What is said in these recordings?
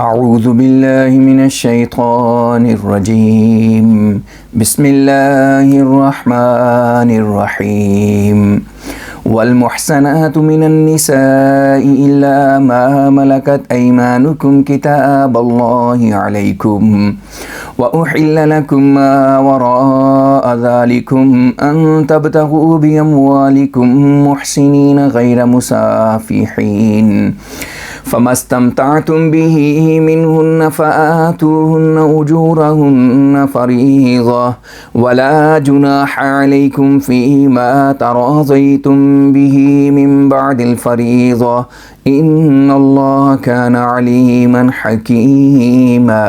اعوذ باللہ من الشیطان الرجیم بسم اللہ الرحمن الرحیم والمحصنات من النساء إلا ما ملكت أيمانكم كتاب الله عليكم وأحل لكم ما وراء ذلكم أن تبتغوا بأموالكم محسنين غير مسافحين فما استمتعتم به منهن فآتوهن أجورهن فريضة ولا جناح عليكم فيما تراضيتم به من بعد الفريضة إن الله كان عليما حكيما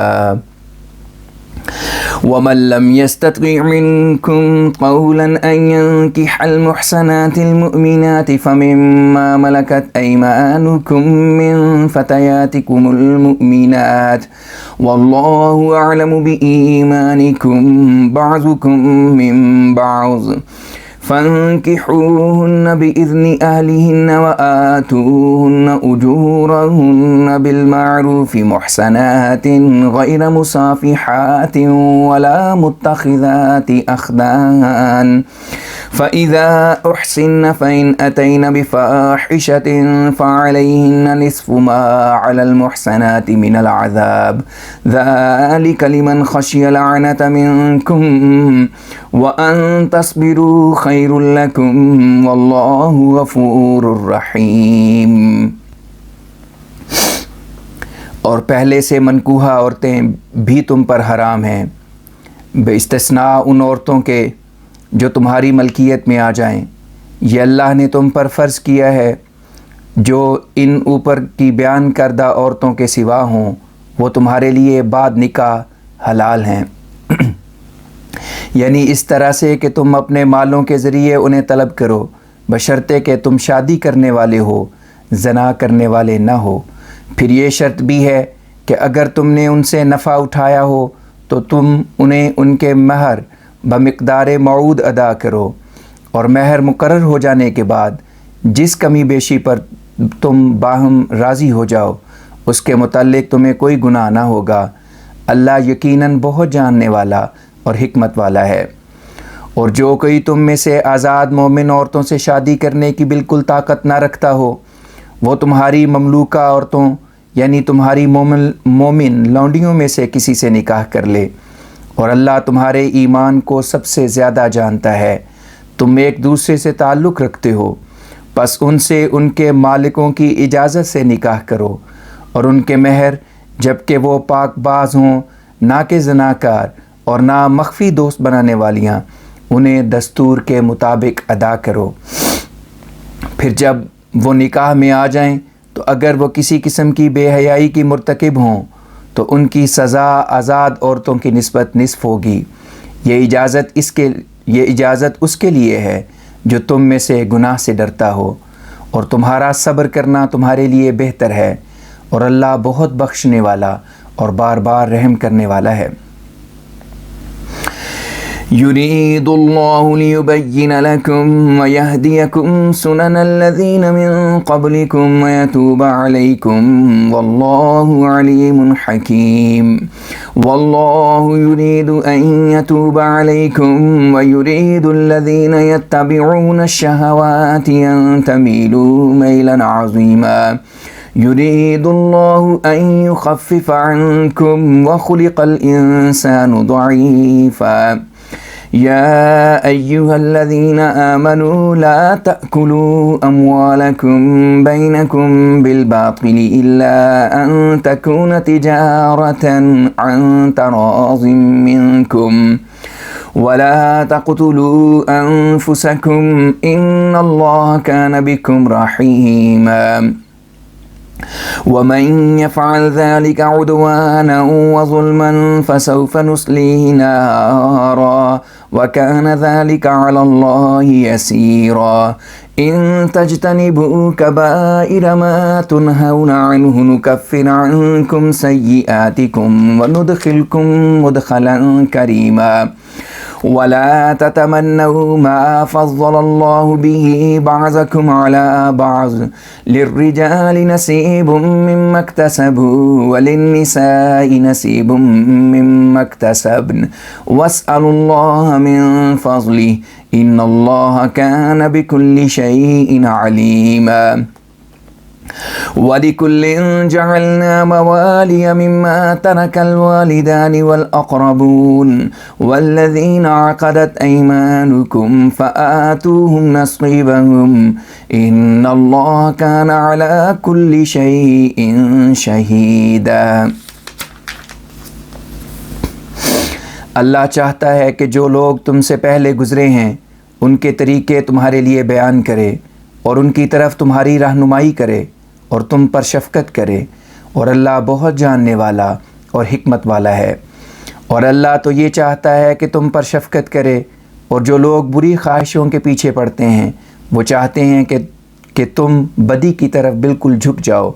ومن لم يستطع منكم قولا أن ينكح المحصنات المؤمنات فمما ملكت أيمانكم من فتياتكم المؤمنات والله أعلم بإيمانكم بعضكم من بعض فانكحوهن بإذن أهلهن وآتوهن أجورهن بالمعروف محصنات غير مسافحات ولا متخذات أخدان فإذا أحسن فإن أتين بفاحشة فعليهن نصف ما على المحصنات من العذاب ذلك لمن خشي العنة منكم وأن تصبروا خير لكم والله غفور رحيم۔ اور پہلے سے منکوحہ عورتیں بھی تم پر حرام ہیں باستثناء ان عورتوں کے جو تمہاری ملکیت میں آ جائیں۔ یہ اللہ نے تم پر فرض کیا ہے جو ان اوپر کی بیان کردہ عورتوں کے سوا ہوں وہ تمہارے لیے بعد نکاح حلال ہیں، یعنی اس طرح سے کہ تم اپنے مالوں کے ذریعے انہیں طلب کرو بشرطے کہ تم شادی کرنے والے ہو، زنا کرنے والے نہ ہو۔ پھر یہ شرط بھی ہے کہ اگر تم نے ان سے نفع اٹھایا ہو تو تم انہیں ان کے مہر بمقدار موعود ادا کرو، اور مہر مقرر ہو جانے کے بعد جس کمی بیشی پر تم باہم راضی ہو جاؤ اس کے متعلق تمہیں کوئی گناہ نہ ہوگا۔ اللہ یقیناً بہت جاننے والا اور حکمت والا ہے۔ اور جو کوئی تم میں سے آزاد مومن عورتوں سے شادی کرنے کی بالکل طاقت نہ رکھتا ہو وہ تمہاری مملوکہ عورتوں یعنی تمہاری مومن لونڈیوں میں سے کسی سے نکاح کر لے، اور اللہ تمہارے ایمان کو سب سے زیادہ جانتا ہے۔ تم ایک دوسرے سے تعلق رکھتے ہو پس ان سے ان کے مالکوں کی اجازت سے نکاح کرو، اور ان کے مہر جبکہ وہ پاک باز ہوں نہ کہ زناکار اور نہ مخفی دوست بنانے والیاں انہیں دستور کے مطابق ادا کرو۔ پھر جب وہ نکاح میں آ جائیں تو اگر وہ کسی قسم کی بے حیائی کی مرتکب ہوں تو ان کی سزا آزاد عورتوں کی نسبت نصف ہوگی۔ یہ اجازت اس کے لیے ہے جو تم میں سے گناہ سے ڈرتا ہو، اور تمہارا صبر کرنا تمہارے لیے بہتر ہے، اور اللہ بہت بخشنے والا اور بار بار رحم کرنے والا ہے۔ يريد الله ليبين لكم ويهديكم سنن الذين من قبلكم ويتوب عليكم والله عليم حكيم والله يريد أن يتوب عليكم ويريد الذين يتبعون الشهوات أن تميلوا ميلا عظيما يريد الله أن يخفف عنكم وخلق الإنسان ضعيفا يا أيها الذين آمنوا لا تأكلوا أموالكم بينكم بالباطل إلا أن تكون تجارة عن تراض منكم ولا تقتلوا أنفسكم إن الله كان بكم رحيما ومن يفعل ذلك عدوانا وظلما فسوف نصليه نارا وكان ذلك على الله يسيرا إن تجتنبوا كبائر ما تنهون عنه نكفر عنكم سيئاتكم وندخلكم مدخلا كريما ولا تتمنوا ما فضل الله به بعضكم على بعض للرجال نصيب مما اكتسبوا وللنساء نصيب مما اكتسبن واسألوا الله من فضله إن الله كان بكل شيء عليما وَلِكُلٍّ جَعَلْنَا مَوَالِيَ مِمَّا تَرَكَ الْوَالِدَانِ وَالْأَقْرَبُونَ وَالَّذِينَ عَقَدَتْ أَيْمَانُكُمْ فَآتُوهُمْ نَصِيبَهُمْ إِنَّ اللَّهَ كَانَ عَلَى كُلِّ شَيْءٍ شَهِيدًا۔ اللہ چاہتا ہے کہ جو لوگ تم سے پہلے گزرے ہیں ان کے طریقے تمہارے لیے بیان کرے اور ان کی طرف تمہاری رہنمائی کرے اور تم پر شفقت کرے، اور اللہ بہت جاننے والا اور حکمت والا ہے۔ اور اللہ تو یہ چاہتا ہے کہ تم پر شفقت کرے، اور جو لوگ بری خواہشوں کے پیچھے پڑتے ہیں وہ چاہتے ہیں کہ تم بدی کی طرف بالکل جھک جاؤ۔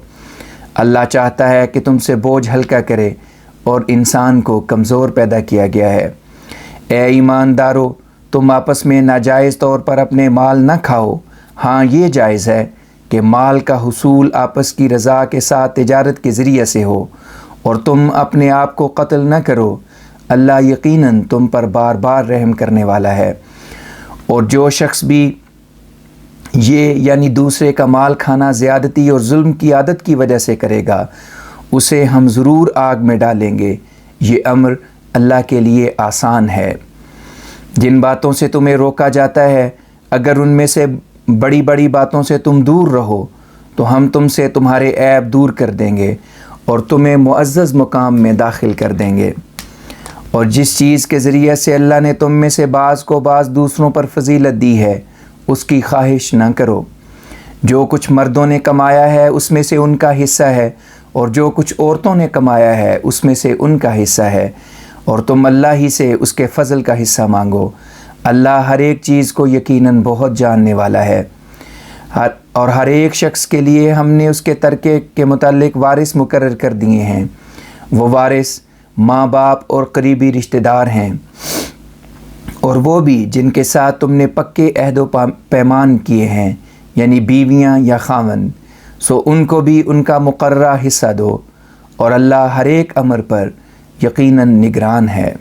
اللہ چاہتا ہے کہ تم سے بوجھ ہلکا کرے، اور انسان کو کمزور پیدا کیا گیا ہے۔ اے ایماندارو، تم آپس میں ناجائز طور پر اپنے مال نہ کھاؤ۔ ہاں، یہ جائز ہے کہ مال کا حصول آپس کی رضا کے ساتھ تجارت کے ذریعے سے ہو، اور تم اپنے آپ کو قتل نہ کرو، اللہ یقیناً تم پر بار بار رحم کرنے والا ہے۔ اور جو شخص بھی یہ یعنی دوسرے کا مال کھانا زیادتی اور ظلم کی عادت کی وجہ سے کرے گا، اسے ہم ضرور آگ میں ڈالیں گے۔ یہ امر اللہ کے لیے آسان ہے۔ جن باتوں سے تمہیں روکا جاتا ہے، اگر ان میں سے بڑی بڑی باتوں سے تم دور رہو تو ہم تم سے تمہارے عیب دور کر دیں گے اور تمہیں معزز مقام میں داخل کر دیں گے۔ اور جس چیز کے ذریعے سے اللہ نے تم میں سے بعض کو بعض دوسروں پر فضیلت دی ہے، اس کی خواہش نہ کرو۔ جو کچھ مردوں نے کمایا ہے اس میں سے ان کا حصہ ہے، اور جو کچھ عورتوں نے کمایا ہے اس میں سے ان کا حصہ ہے، اور تم اللہ ہی سے اس کے فضل کا حصہ مانگو۔ اللہ ہر ایک چیز کو یقیناً بہت جاننے والا ہے۔ اور ہر ایک شخص کے لیے ہم نے اس کے ترکے کے متعلق وارث مقرر کر دیے ہیں۔ وہ وارث ماں باپ اور قریبی رشتہ دار ہیں، اور وہ بھی جن کے ساتھ تم نے پکے عہد و پیمان کیے ہیں، یعنی بیویاں یا خاوند، سو ان کو بھی ان کا مقررہ حصہ دو، اور اللہ ہر ایک امر پر یقیناً نگران ہے۔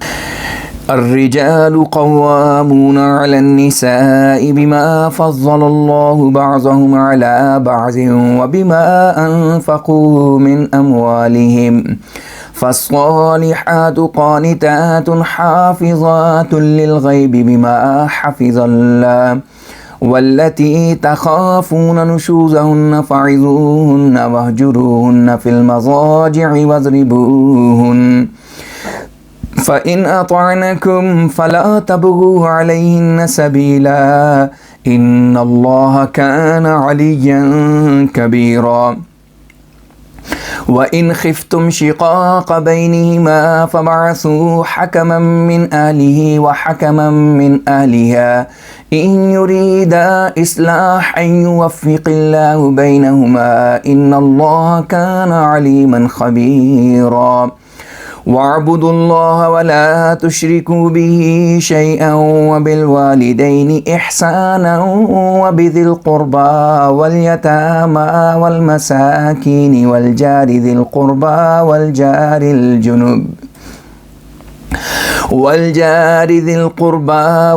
الرجال قوامون على النساء بما فضل الله بعضهم على بعض وبما أنفقوا من أموالهم فالصالحات قانتات حافظات للغيب بما حفظ الله والتي تخافون نشوزهن فعظوهن واهجروهن في المضاجع واضربوهن فَإِنْ أَطَعْنَكُمْ فَلَا تَبْغُوا عَلَيْهِنَّ سَبِيلًا إِنَّ اللَّهَ كَانَ عَلِيًّا كَبِيرًا وَإِنْ خِفْتُمْ شِقَاقَ بَيْنِهِمَا فَابْعَثُوا حَكَمًا مِّنْ أَهْلِهِ وَحَكَمًا مِّنْ أَهْلِهَا إِنْ يُرِيدَا إِصْلَاحًا يُوَفِّقِ اللَّهُ بَيْنَهُمَا إِنَّ اللَّهَ كَانَ عَلِيمًا خَبِيرًا وَاعْبُدُوا اللَّهَ وَلَا تُشْرِكُوا بِهِ شَيْئًا وَبِالْوَالِدَيْنِ إِحْسَانًا وَبِذِي الْقُرْبَى وَالْيَتَامَى وَالْمَسَاكِينِ وَالْجَارِ ذِي الْقُرْبَى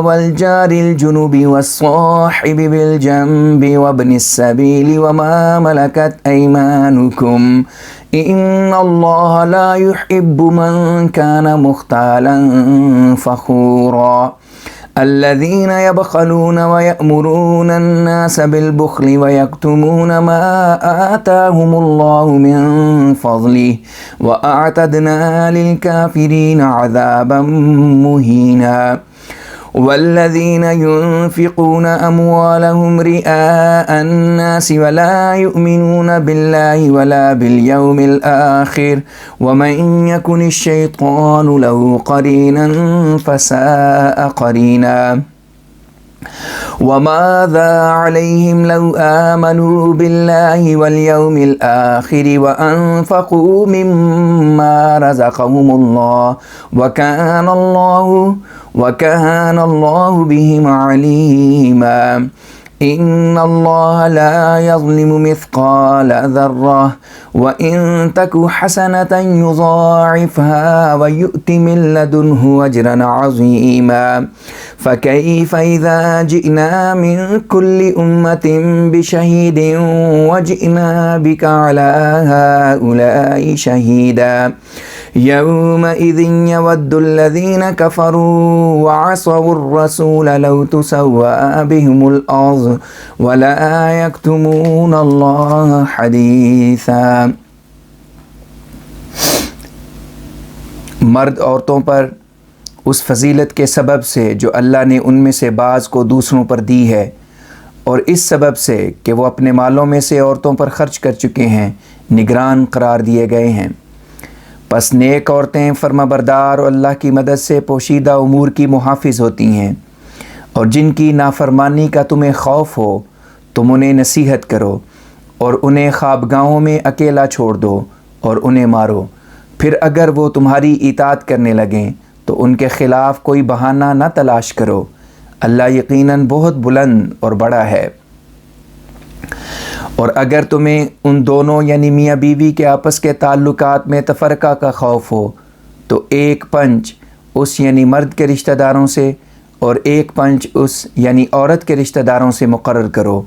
والجار الجنب والصاحب بالجنب وابن السبيل وما ملكت أيمانكم إن الله لا يحب من كان مختالا فخورا الذين يبخلون ويأمرون الناس بالبخل ويكتمون ما آتاهم الله من فضله وأعتدنا للكافرين عذابا مهينا والذين ينفقون أموالهم رئاء الناس ولا يؤمنون بالله ولا باليوم الآخر ومن يكن الشيطان له قرينا فساء قرينا وماذا عليهم لو آمنوا بالله واليوم الآخر وأنفقوا مما رزقهم الله وَكَانَ اللَّهُ بِهِمْ عَلِيمًا إِنَّ اللَّهَ لَا يَظْلِمُ مِثْقَالَ ذَرَّةٍ وَإِن تَكُ حَسَنَةً يُضَاعِفْهَا وَيُؤْتِ مِن لَّدُنْهُ أَجْرًا عَظِيمًا فَكَيْفَ إِذَا جِئْنَا مِن كُلِّ أُمَّةٍ بِشَهِيدٍ وَجِئْنَا بِكَ عَلَىٰ هَٰؤُلَاءِ شَهِيدًا يَوْمَئِذٍ يَوَدُّ الَّذِينَ كَفَرُوا وَعَصَوُا الرَّسُولَ لَوْ تُسَوَّىٰ بِهِمُ الْأَرْضُ وَلَا يَكْتُمُونَ اللَّهَ حَدِيثًا۔ مرد عورتوں پر اس فضیلت کے سبب سے جو اللہ نے ان میں سے بعض کو دوسروں پر دی ہے، اور اس سبب سے کہ وہ اپنے مالوں میں سے عورتوں پر خرچ کر چکے ہیں، نگران قرار دیے گئے ہیں۔ پس نیک عورتیں فرما بردار اور اللہ کی مدد سے پوشیدہ امور کی محافظ ہوتی ہیں، اور جن کی نافرمانی کا تمہیں خوف ہو تم انہیں نصیحت کرو اور انہیں خوابگاہوں میں اکیلا چھوڑ دو اور انہیں مارو، پھر اگر وہ تمہاری اطاعت کرنے لگیں تو ان کے خلاف کوئی بہانہ نہ تلاش کرو، اللہ یقیناً بہت بلند اور بڑا ہے۔ اور اگر تمہیں ان دونوں یعنی میاں بیوی کے آپس کے تعلقات میں تفرقہ کا خوف ہو تو ایک پنج اس یعنی مرد کے رشتہ داروں سے اور ایک پنج اس یعنی عورت کے رشتہ داروں سے مقرر کرو،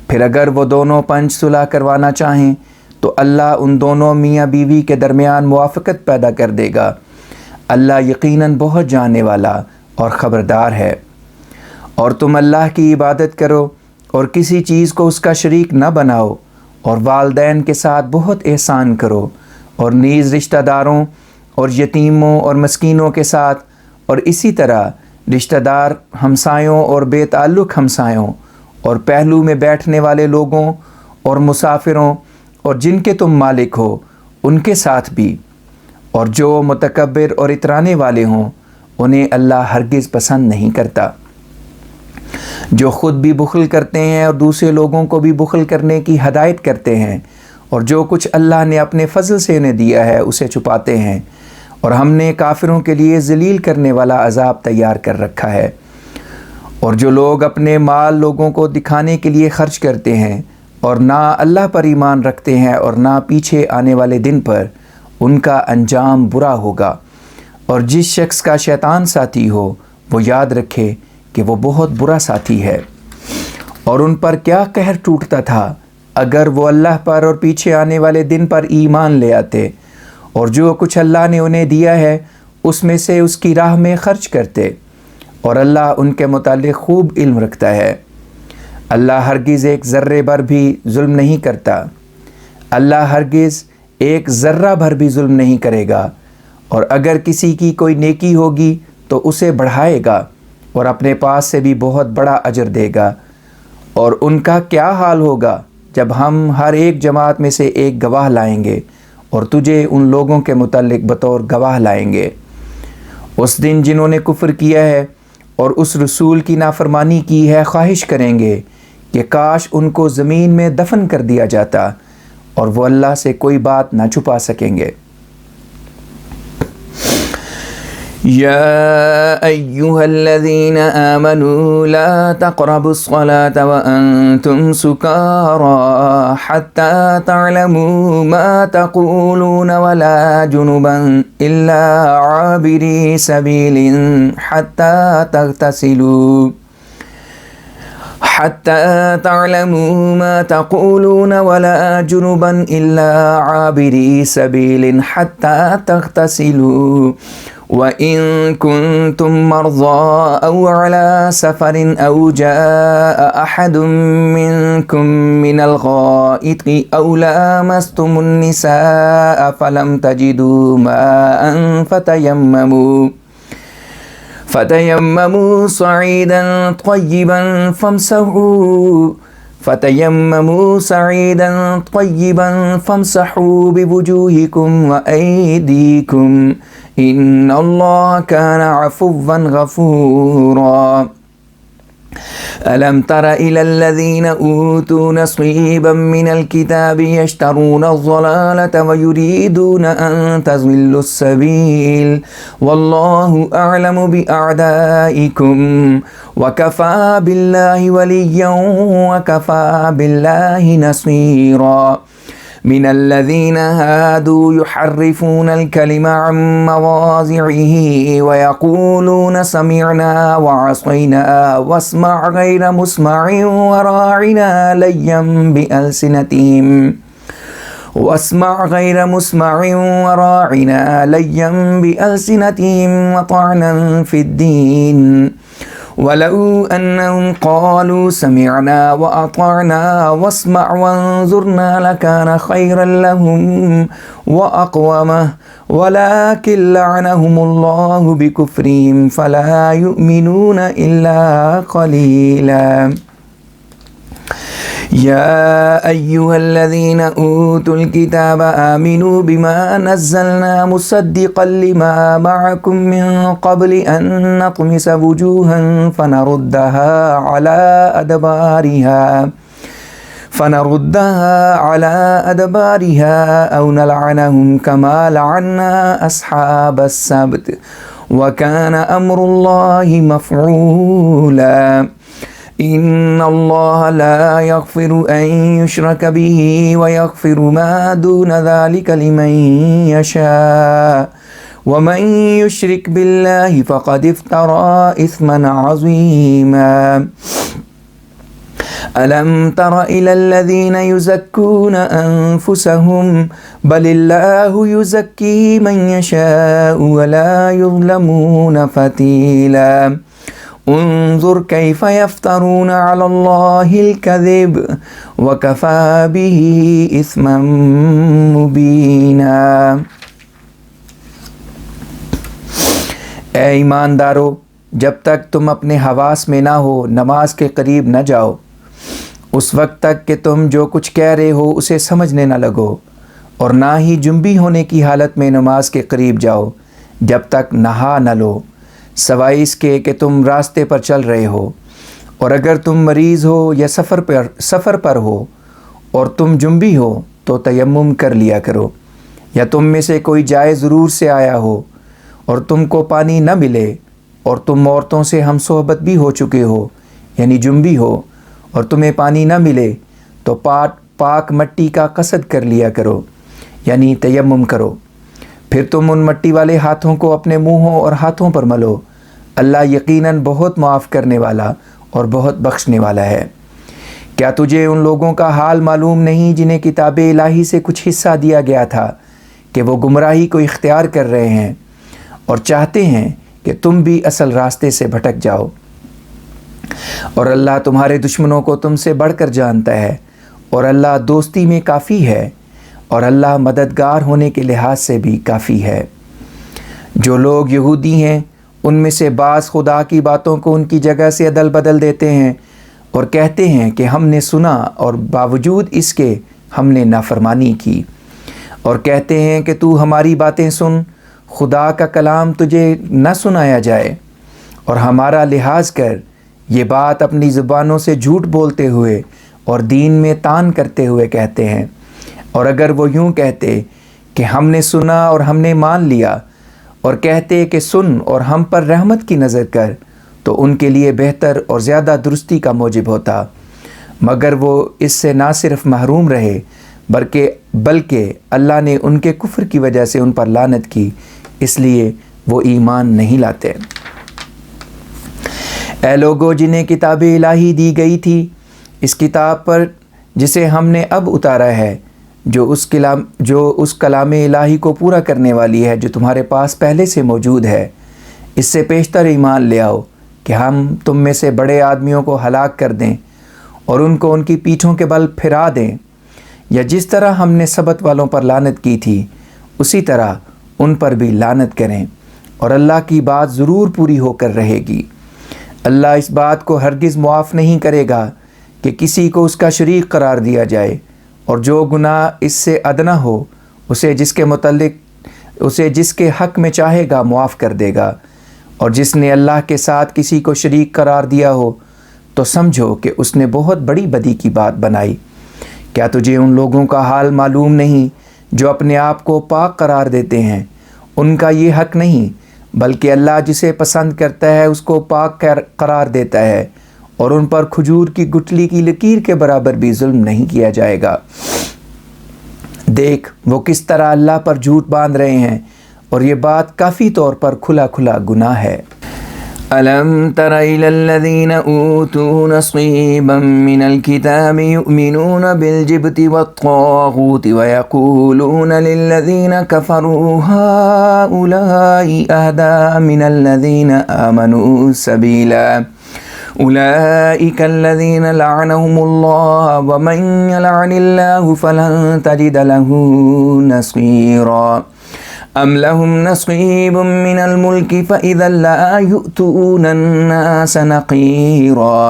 پھر اگر وہ دونوں پنج صلح کروانا چاہیں تو اللہ ان دونوں میاں بیوی کے درمیان موافقت پیدا کر دے گا، اللہ یقیناً بہت جاننے والا اور خبردار ہے۔ اور تم اللہ کی عبادت کرو اور کسی چیز کو اس کا شریک نہ بناؤ، اور والدین کے ساتھ بہت احسان کرو، اور نیز رشتہ داروں اور یتیموں اور مسکینوں کے ساتھ، اور اسی طرح رشتہ دار ہمسایوں اور بے تعلق ہمسایوں اور پہلو میں بیٹھنے والے لوگوں اور مسافروں اور جن کے تم مالک ہو ان کے ساتھ بھی، اور جو متکبر اور اترانے والے ہوں انہیں اللہ ہرگز پسند نہیں کرتا۔ جو خود بھی بخل کرتے ہیں اور دوسرے لوگوں کو بھی بخل کرنے کی ہدایت کرتے ہیں، اور جو کچھ اللہ نے اپنے فضل سے انہیں دیا ہے اسے چھپاتے ہیں، اور ہم نے کافروں کے لیے ذلیل کرنے والا عذاب تیار کر رکھا ہے۔ اور جو لوگ اپنے مال لوگوں کو دکھانے کے لیے خرچ کرتے ہیں اور نہ اللہ پر ایمان رکھتے ہیں اور نہ پیچھے آنے والے دن پر، ان کا انجام برا ہوگا۔ اور جس شخص کا شیطان ساتھی ہو وہ یاد رکھے کہ وہ بہت برا ساتھی ہے۔ اور ان پر کیا قہر ٹوٹتا تھا اگر وہ اللہ پر اور پیچھے آنے والے دن پر ایمان لے آتے، اور جو کچھ اللہ نے انہیں دیا ہے اس میں سے اس کی راہ میں خرچ کرتے، اور اللہ ان کے متعلق خوب علم رکھتا ہے۔ اللہ ہرگز ایک ذرے بھر بھی ظلم نہیں کرتا، اللہ ہرگز ایک ذرہ بھر بھی ظلم نہیں کرے گا، اور اگر کسی کی کوئی نیکی ہوگی تو اسے بڑھائے گا اور اپنے پاس سے بھی بہت بڑا اجر دے گا۔ اور ان کا کیا حال ہوگا جب ہم ہر ایک جماعت میں سے ایک گواہ لائیں گے اور تجھے ان لوگوں کے متعلق بطور گواہ لائیں گے۔ اس دن جنہوں نے کفر کیا ہے اور اس رسول کی نافرمانی کی ہے خواہش کریں گے کہ کاش ان کو زمین میں دفن کر دیا جاتا، اور وہ اللہ سے کوئی بات نہ چھپا سکیں گے۔ يا أيها الذين آمنوا لا تقربوا الصلاة وأنتم سكارى حتى تعلموا ما تقولون ولا جنبا إلا عابري سبيل حتى تعلموا ما تقولون ولا جنبا إلا عابري سبيل حتى تغتسلوا وَإِن كُنتُم مَّرْضَىٰ أَوْ عَلَىٰ سَفَرٍ أَوْ جَاءَ أَحَدٌ مِّنكُم مِّنَ الْغَائِطِ أَوْ لَامَسْتُمُ النِّسَاءَ فَلَمْ تَجِدُوا مَاءً فَتَيَمَّمُوا صَعِيدًا طَيِّبًا فَامْسَحُوا بِوُجُوهِكُمْ وَأَيْدِيكُمْ إِنَّ اللَّهَ كَانَ عَفُوًّا غَفُورًا۔ ألم تر إلى الذين أوتوا نصيبا من الكتاب يشترون الضلالة ويريدون أن تضلوا السبيل والله أعلم بأعدائكم وكفى بالله وليا وكفى بالله نصيرا من الذين هادوا يحرفون الكلم عن مواضعه ويقولون سمعنا وعصينا واسمع غير مسمع وراعنا ليا بألسنتهم وطعنا في الدين ولو أنهم قالوا سمعنا وأطعنا واسمع وانظرنا لكان خيرا لهم وأقوم ولكن لعنهم الله بكفرهم فلا يؤمنون إلا قليلا يا أيها الذين أوتوا الكتاب آمنوا بما نزلنا مصدقا لما معكم من قبل أن نطمس وجوها فنردها على أدبارها أو نلعنهم كما لعنا أصحاب السبت وكان أمر الله مفعولا إن الله لا يغفر أن يشرك به ويغفر ما دون ذلك لمن يشاء ومن يشرك بالله فقد افترى إثما عظيما ألم تر إلى الذين يزكون أنفسهم بل الله يزكي من يشاء ولا يظلمون فتيلا انظر كيف يفترون على الله الكذب وكفى به إثما مبينا۔ اے ایماندارو، جب تک تم اپنے حواس میں نہ ہو نماز کے قریب نہ جاؤ، اس وقت تک کہ تم جو کچھ کہہ رہے ہو اسے سمجھنے نہ لگو، اور نہ ہی جنبی ہونے کی حالت میں نماز کے قریب جاؤ جب تک نہا نہ لو، سوائے اس کے کہ تم راستے پر چل رہے ہو، اور اگر تم مریض ہو یا سفر پر ہو اور تم جنبی ہو تو تیمم کر لیا کرو، یا تم میں سے کوئی جائے ضرور سے آیا ہو اور تم کو پانی نہ ملے اور تم عورتوں سے ہم صحبت بھی ہو چکے ہو یعنی جنبی ہو اور تمہیں پانی نہ ملے تو پاک مٹی کا قصد کر لیا کرو یعنی تیمم کرو، پھر تم ان مٹی والے ہاتھوں کو اپنے منہوں اور ہاتھوں پر ملو، اللہ یقیناً بہت معاف کرنے والا اور بہت بخشنے والا ہے۔ کیا تجھے ان لوگوں کا حال معلوم نہیں جنہیں کتاب الہی سے کچھ حصہ دیا گیا تھا کہ وہ گمراہی کو اختیار کر رہے ہیں اور چاہتے ہیں کہ تم بھی اصل راستے سے بھٹک جاؤ، اور اللہ تمہارے دشمنوں کو تم سے بڑھ کر جانتا ہے، اور اللہ دوستی میں کافی ہے، اور اللہ مددگار ہونے کے لحاظ سے بھی کافی ہے۔ جو لوگ یہودی ہیں ان میں سے بعض خدا کی باتوں کو ان کی جگہ سے عدل بدل دیتے ہیں اور کہتے ہیں کہ ہم نے سنا اور باوجود اس کے ہم نے نافرمانی کی، اور کہتے ہیں کہ تو ہماری باتیں سن، خدا کا کلام تجھے نہ سنایا جائے، اور ہمارا لحاظ کر۔ یہ بات اپنی زبانوں سے جھوٹ بولتے ہوئے اور دین میں تان کرتے ہوئے کہتے ہیں، اور اگر وہ یوں کہتے کہ ہم نے سنا اور ہم نے مان لیا، اور کہتے کہ سن اور ہم پر رحمت کی نظر کر، تو ان کے لیے بہتر اور زیادہ درستی کا موجب ہوتا، مگر وہ اس سے نہ صرف محروم رہے بلکہ اللہ نے ان کے کفر کی وجہ سے ان پر لعنت کی، اس لیے وہ ایمان نہیں لاتے۔ اے لوگو جنہیں کتاب الہی دی گئی تھی، اس کتاب پر جسے ہم نے اب اتارا ہے، جو اس کلام الہی کو پورا کرنے والی ہے جو تمہارے پاس پہلے سے موجود ہے، اس سے پیشتر ایمان لے آؤ کہ ہم تم میں سے بڑے آدمیوں کو ہلاک کر دیں اور ان کو ان کی پیٹھوں کے بل پھرا دیں، یا جس طرح ہم نے سبت والوں پر لعنت کی تھی اسی طرح ان پر بھی لعنت کریں، اور اللہ کی بات ضرور پوری ہو کر رہے گی۔ اللہ اس بات کو ہرگز معاف نہیں کرے گا کہ کسی کو اس کا شریک قرار دیا جائے، اور جو گناہ اس سے ادنا ہو اسے جس کے حق میں چاہے گا معاف کر دے گا، اور جس نے اللہ کے ساتھ کسی کو شریک قرار دیا ہو تو سمجھو کہ اس نے بہت بڑی بدی کی بات بنائی۔ کیا تجھے ان لوگوں کا حال معلوم نہیں جو اپنے آپ کو پاک قرار دیتے ہیں؟ ان کا یہ حق نہیں، بلکہ اللہ جسے پسند کرتا ہے اس کو پاک قرار دیتا ہے، اور ان پر کھجور کی گٹھلی کی لکیر کے برابر بھی ظلم نہیں کیا جائے گا۔ دیکھ وہ کس طرح اللہ پر جھوٹ باندھ رہے ہیں، اور یہ بات کافی طور پر کھلا کھلا گناہ ہے۔ أَلَمْ تَرَ إِلَى الَّذِينَ أُوتُوا نَصِيبًا مِنَ الْكِتَابِ يُؤْمِنُونَ بِالْجِبْتِ وَالطَّاغُوتِ وَيَقُولُونَ لِلَّذِينَ كَفَرُوا هَؤُلَاءِ أَهْدَىٰ مِنَ الَّذِينَ آمَنُوا سَبِيلًا أُولَٰئِكَ الَّذِينَ لَعَنَهُمُ اللَّهُ وَمَن يَلْعَنِ اللَّهُ فَلَن تَجِدَ لَهُ نَصِيرًا أَمْ لَهُمْ نَصِيبٌ مِّنَ الْمُلْكِ فَإِذًا لَّا يُؤْتُونَ النَّاسَ نَقِيرًا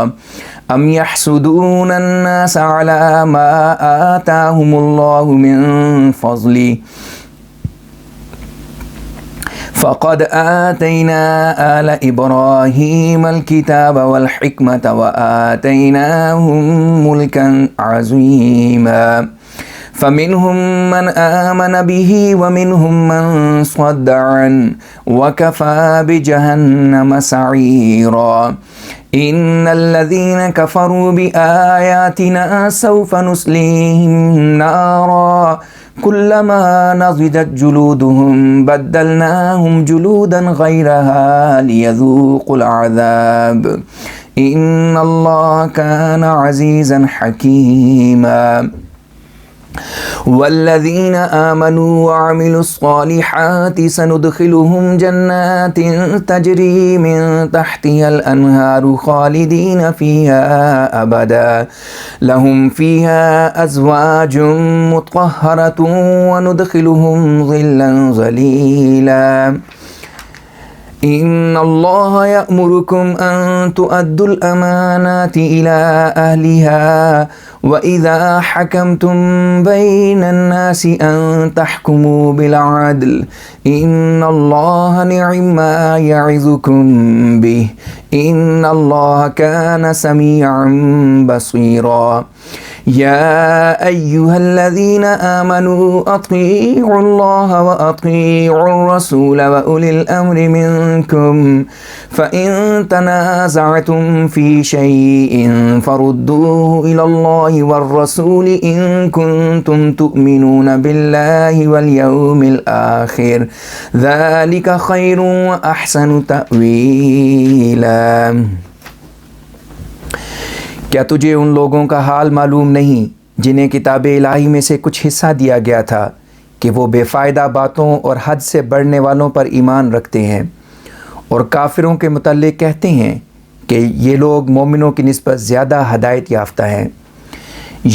أَمْ يَحْسُدُونَ النَّاسَ عَلَىٰ مَا آتَاهُمُ اللَّهُ مِن فَضْلِهِ فَقَدْ آتَيْنَا آلَ إِبْرَاهِيمَ الْكِتَابَ وَالْحِكْمَةَ وَآتَيْنَاهُم مُّلْكًا عَظِيمًا فَمِنْهُم مَّنْ آمَنَ بِهِ وَمِنْهُم مَّن صَدَّ عَنْهُ وَكَفَىٰ بِجَهَنَّمَ سَعِيرًا إِنَّ الَّذِينَ كَفَرُوا بِآيَاتِنَا سَوْفَ نُصْلِيهِمْ نَارًا كُلَّمَا نَضِجَتْ جُلُودُهُمْ بَدَّلْنَاهُمْ جُلُودًا غَيْرَهَا لِيَذُوقُوا الْعَذَابَ إِنَّ اللَّهَ كَانَ عَزِيزًا حَكِيمًا وَالَّذِينَ آمَنُوا وَعَمِلُوا الصَّالِحَاتِ سَنُدْخِلُهُمْ جَنَّاتٍ تَجْرِي مِن تَحْتِهَا الْأَنْهَارُ خَالِدِينَ فِيهَا أَبَدًا لَهُمْ فِيهَا أَزْوَاجٌ مُطَهَّرَةٌ وَنُدْخِلُهُمْ ظِلًّا ظَلِيلًا إِنَّ اللَّهَ يَأْمُرُكُمْ أَن تُؤَدُّوا الْأَمَانَاتِ إِلَىٰ أَهْلِهَا وَإِذَا حَكَمْتُم بَيْنَ النَّاسِ أَن تَحْكُمُوا بِالْعَدْلِ إِنَّ اللَّهَ نِعِمَّا يَعِظُكُم بِهِ إِنَّ اللَّهَ كَانَ سَمِيعًا بَصِيرًا يَا أَيُّهَا الَّذِينَ آمَنُوا أَطِيعُوا اللَّهَ وَأَطِيعُوا الرَّسُولَ وَأُولِي الْأَمْرِ مِنكُمْ فَإِن تَنَازَعْتُمْ فِي شَيْءٍ فَرُدُّوهُ إِلَى اللَّهِ وَالرَّسُولِ إِن كُنتُمْ تُؤْمِنُونَ بِاللَّهِ وَالْيَوْمِ الْآخِرِ ذَلِكَ خَيْرٌ وَأَحْسَنُ تَأْوِيلًا۔ کیا تجھے ان لوگوں کا حال معلوم نہیں جنہیں کتاب الہی میں سے کچھ حصہ دیا گیا تھا کہ وہ بے فائدہ باتوں اور حد سے بڑھنے والوں پر ایمان رکھتے ہیں، اور کافروں کے متعلق کہتے ہیں کہ یہ لوگ مومنوں کی نسبت زیادہ ہدایت یافتہ ہیں۔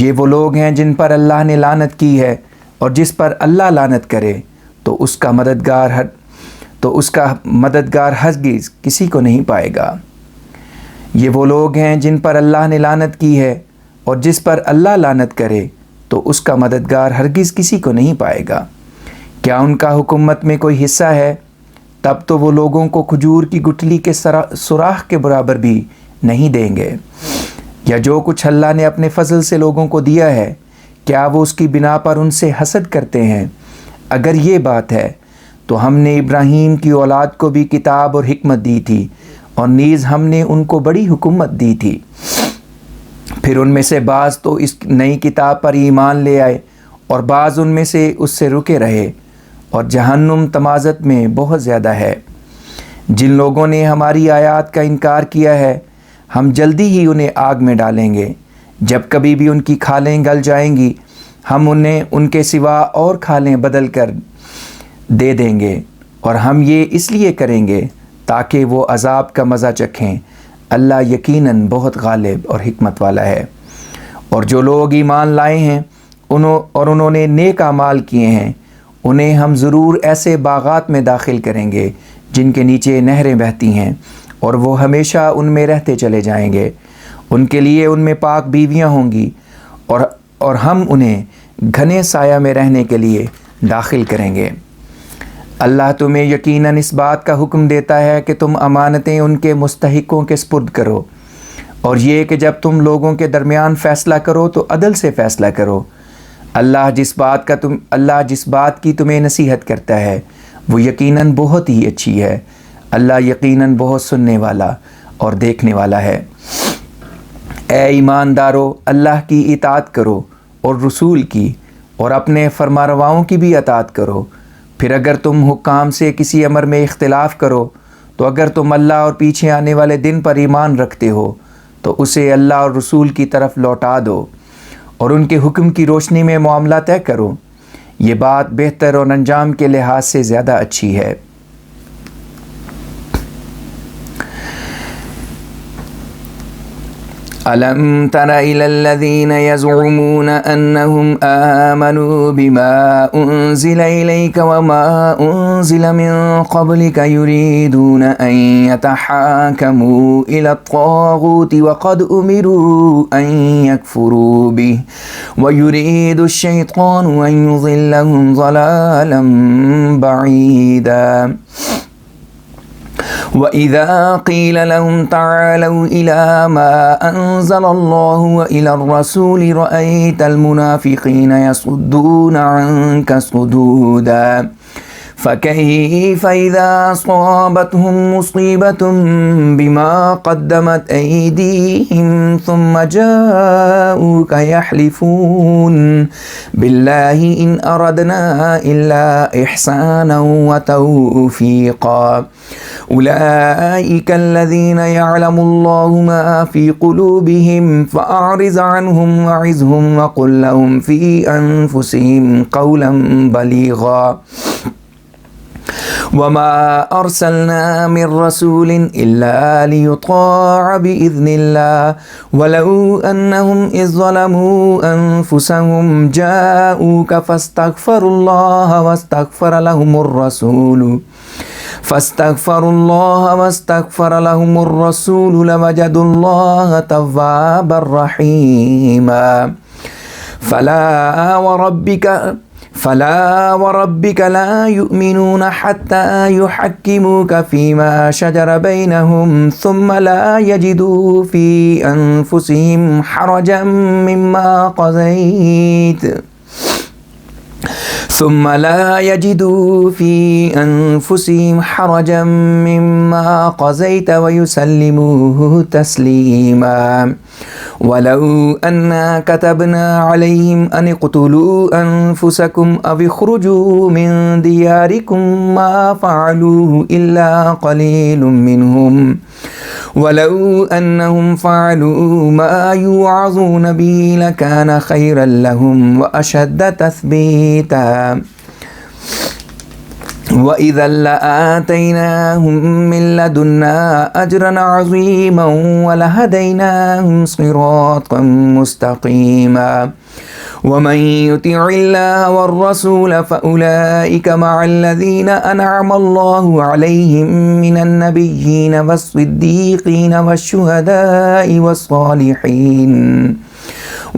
یہ وہ لوگ ہیں جن پر اللہ نے لعنت کی ہے، اور جس پر اللہ لعنت کرے تو اس کا مددگار ہرگز کسی کو نہیں پائے گا۔ یہ وہ لوگ ہیں جن پر اللہ نے لعنت کی ہے، اور جس پر اللہ لعنت کرے تو اس کا مددگار ہرگز کسی کو نہیں پائے گا۔ کیا ان کا حکومت میں کوئی حصہ ہے؟ تب تو وہ لوگوں کو کھجور کی گٹھلی کے سوراخ کے برابر بھی نہیں دیں گے۔ یا جو کچھ اللہ نے اپنے فضل سے لوگوں کو دیا ہے، کیا وہ اس کی بنا پر ان سے حسد کرتے ہیں؟ اگر یہ بات ہے تو ہم نے ابراہیم کی اولاد کو بھی کتاب اور حکمت دی تھی، اور نیز ہم نے ان کو بڑی حکومت دی تھی۔ پھر ان میں سے بعض تو اس نئی کتاب پر ایمان لے آئے، اور بعض ان میں سے اس سے رکے رہے، اور جہنم تمازت میں بہت زیادہ ہے۔ جن لوگوں نے ہماری آیات کا انکار کیا ہے، ہم جلدی ہی انہیں آگ میں ڈالیں گے۔ جب کبھی بھی ان کی کھالیں گل جائیں گی، ہم انہیں ان کے سوا اور کھالیں بدل کر دے دیں گے، اور ہم یہ اس لیے کریں گے تاکہ وہ عذاب کا مزہ چکھیں۔ اللہ یقیناً بہت غالب اور حکمت والا ہے۔ اور جو لوگ ایمان لائے ہیں اور انہوں نے نیک اعمال کیے ہیں، انہیں ہم ضرور ایسے باغات میں داخل کریں گے جن کے نیچے نہریں بہتی ہیں، اور وہ ہمیشہ ان میں رہتے چلے جائیں گے۔ ان کے لیے ان میں پاک بیویاں ہوں گی، اور ہم انہیں گھنے سایہ میں رہنے کے لیے داخل کریں گے۔ اللہ تمہیں یقیناً اس بات کا حکم دیتا ہے کہ تم امانتیں ان کے مستحقوں کے سپرد کرو، اور یہ کہ جب تم لوگوں کے درمیان فیصلہ کرو تو عدل سے فیصلہ کرو۔ اللہ جس بات کی تمہیں نصیحت کرتا ہے وہ یقیناً بہت ہی اچھی ہے۔ اللہ یقیناً بہت سننے والا اور دیکھنے والا ہے۔ اے ایماندارو، اللہ کی اطاعت کرو اور رسول کی، اور اپنے فرمانرواؤں کی بھی اطاعت کرو۔ پھر اگر تم حکام سے کسی امر میں اختلاف کرو تو اگر تم اللہ اور پیچھے آنے والے دن پر ایمان رکھتے ہو تو اسے اللہ اور رسول کی طرف لوٹا دو اور ان کے حکم کی روشنی میں معاملہ طے کرو۔ یہ بات بہتر اور انجام کے لحاظ سے زیادہ اچھی ہے۔ أَلَمْ تَرَ إِلَى الَّذِينَ يَزْعُمُونَ أَنَّهُمْ آمَنُوا بِمَا أُنزِلَ إِلَيْكَ وَمَا أُنزِلَ مِن قَبْلِكَ يُرِيدُونَ أَن يَتَحَاكَمُوا إِلَى الطَّاغُوتِ وَقَدْ أُمِرُوا أَن يَكْفُرُوا بِهِ وَيُرِيدُ الشَّيْطَانُ أَن يُضِلَّهُمْ ضَلَالًا بَعِيدًا وَإِذَا قِيلَ لَهُمْ تَعَالَوْا إِلَى مَا أَنزَلَ اللَّهُ وَإِلَى الرَّسُولِ رَأَيْتَ الْمُنَافِقِينَ يَصُدُّونَ عَنكَ صُدُودًا فَكَيْفَ إِذَا أَصَابَتْهُم مُّصِيبَةٌ بِمَا قَدَّمَتْ أَيْدِيهِمْ ثُمَّ جَاءُوكَ يَحْلِفُونَ بِاللَّهِ إِنْ أَرَدْنَا إِلَّا إِحْسَانًا وَتَوْفِيقًا أُولَئِكَ الَّذِينَ يَعْلَمُ اللَّهُ مَا فِي قُلُوبِهِمْ فَأَعْرِضْ عَنْهُمْ وَعِظْهُمْ وَقُل لَّهُمْ فِي أَنفُسِهِمْ قَوْلًا بَلِيغًا وَمَا أَرْسَلْنَا مِن رَّسُولٍ إِلَّا لِيُطَاعَ بِإِذْنِ اللَّهِ وَلَوْ أَنَّهُمْ إِذ ظَّلَمُوا أَنفُسَهُمْ جَاءُوكَ فَاسْتَغْفَرُوا اللَّهَ واستغفر لهم الرسول لوجدوا الله توابا رحيما فلا وربك لا يؤمنون حتى يحكموك فيما شجر بينهم ثم لا يجدوا في أنفسهم حرجا مما قضيت ويسلموا تسليما ولو أنا كتبنا عليهم أن اقتلوا أنفسكم أو اخرجوا من دياركم ما فعلوه إلا قليل منهم ولو أنهم فعلوا ما يوعظون به لكان خيرا لهم وأشد تثبيتا وَإِذًا لَّآتَيْنَاهُم مِّن لَّدُنَّا أَجْرًا عَظِيمًا وَلَهَدَيْنَاهُمْ صِرَاطًا مُّسْتَقِيمًا وَمَن يُطِعِ اللَّهَ وَالرَّسُولَ فَأُولَٰئِكَ مَعَ الَّذِينَ أَنْعَمَ اللَّهُ عَلَيْهِم مِّنَ النَّبِيِّينَ وَالصِّدِّيقِينَ وَالشُّهَدَاءِ وَالصَّالِحِينَ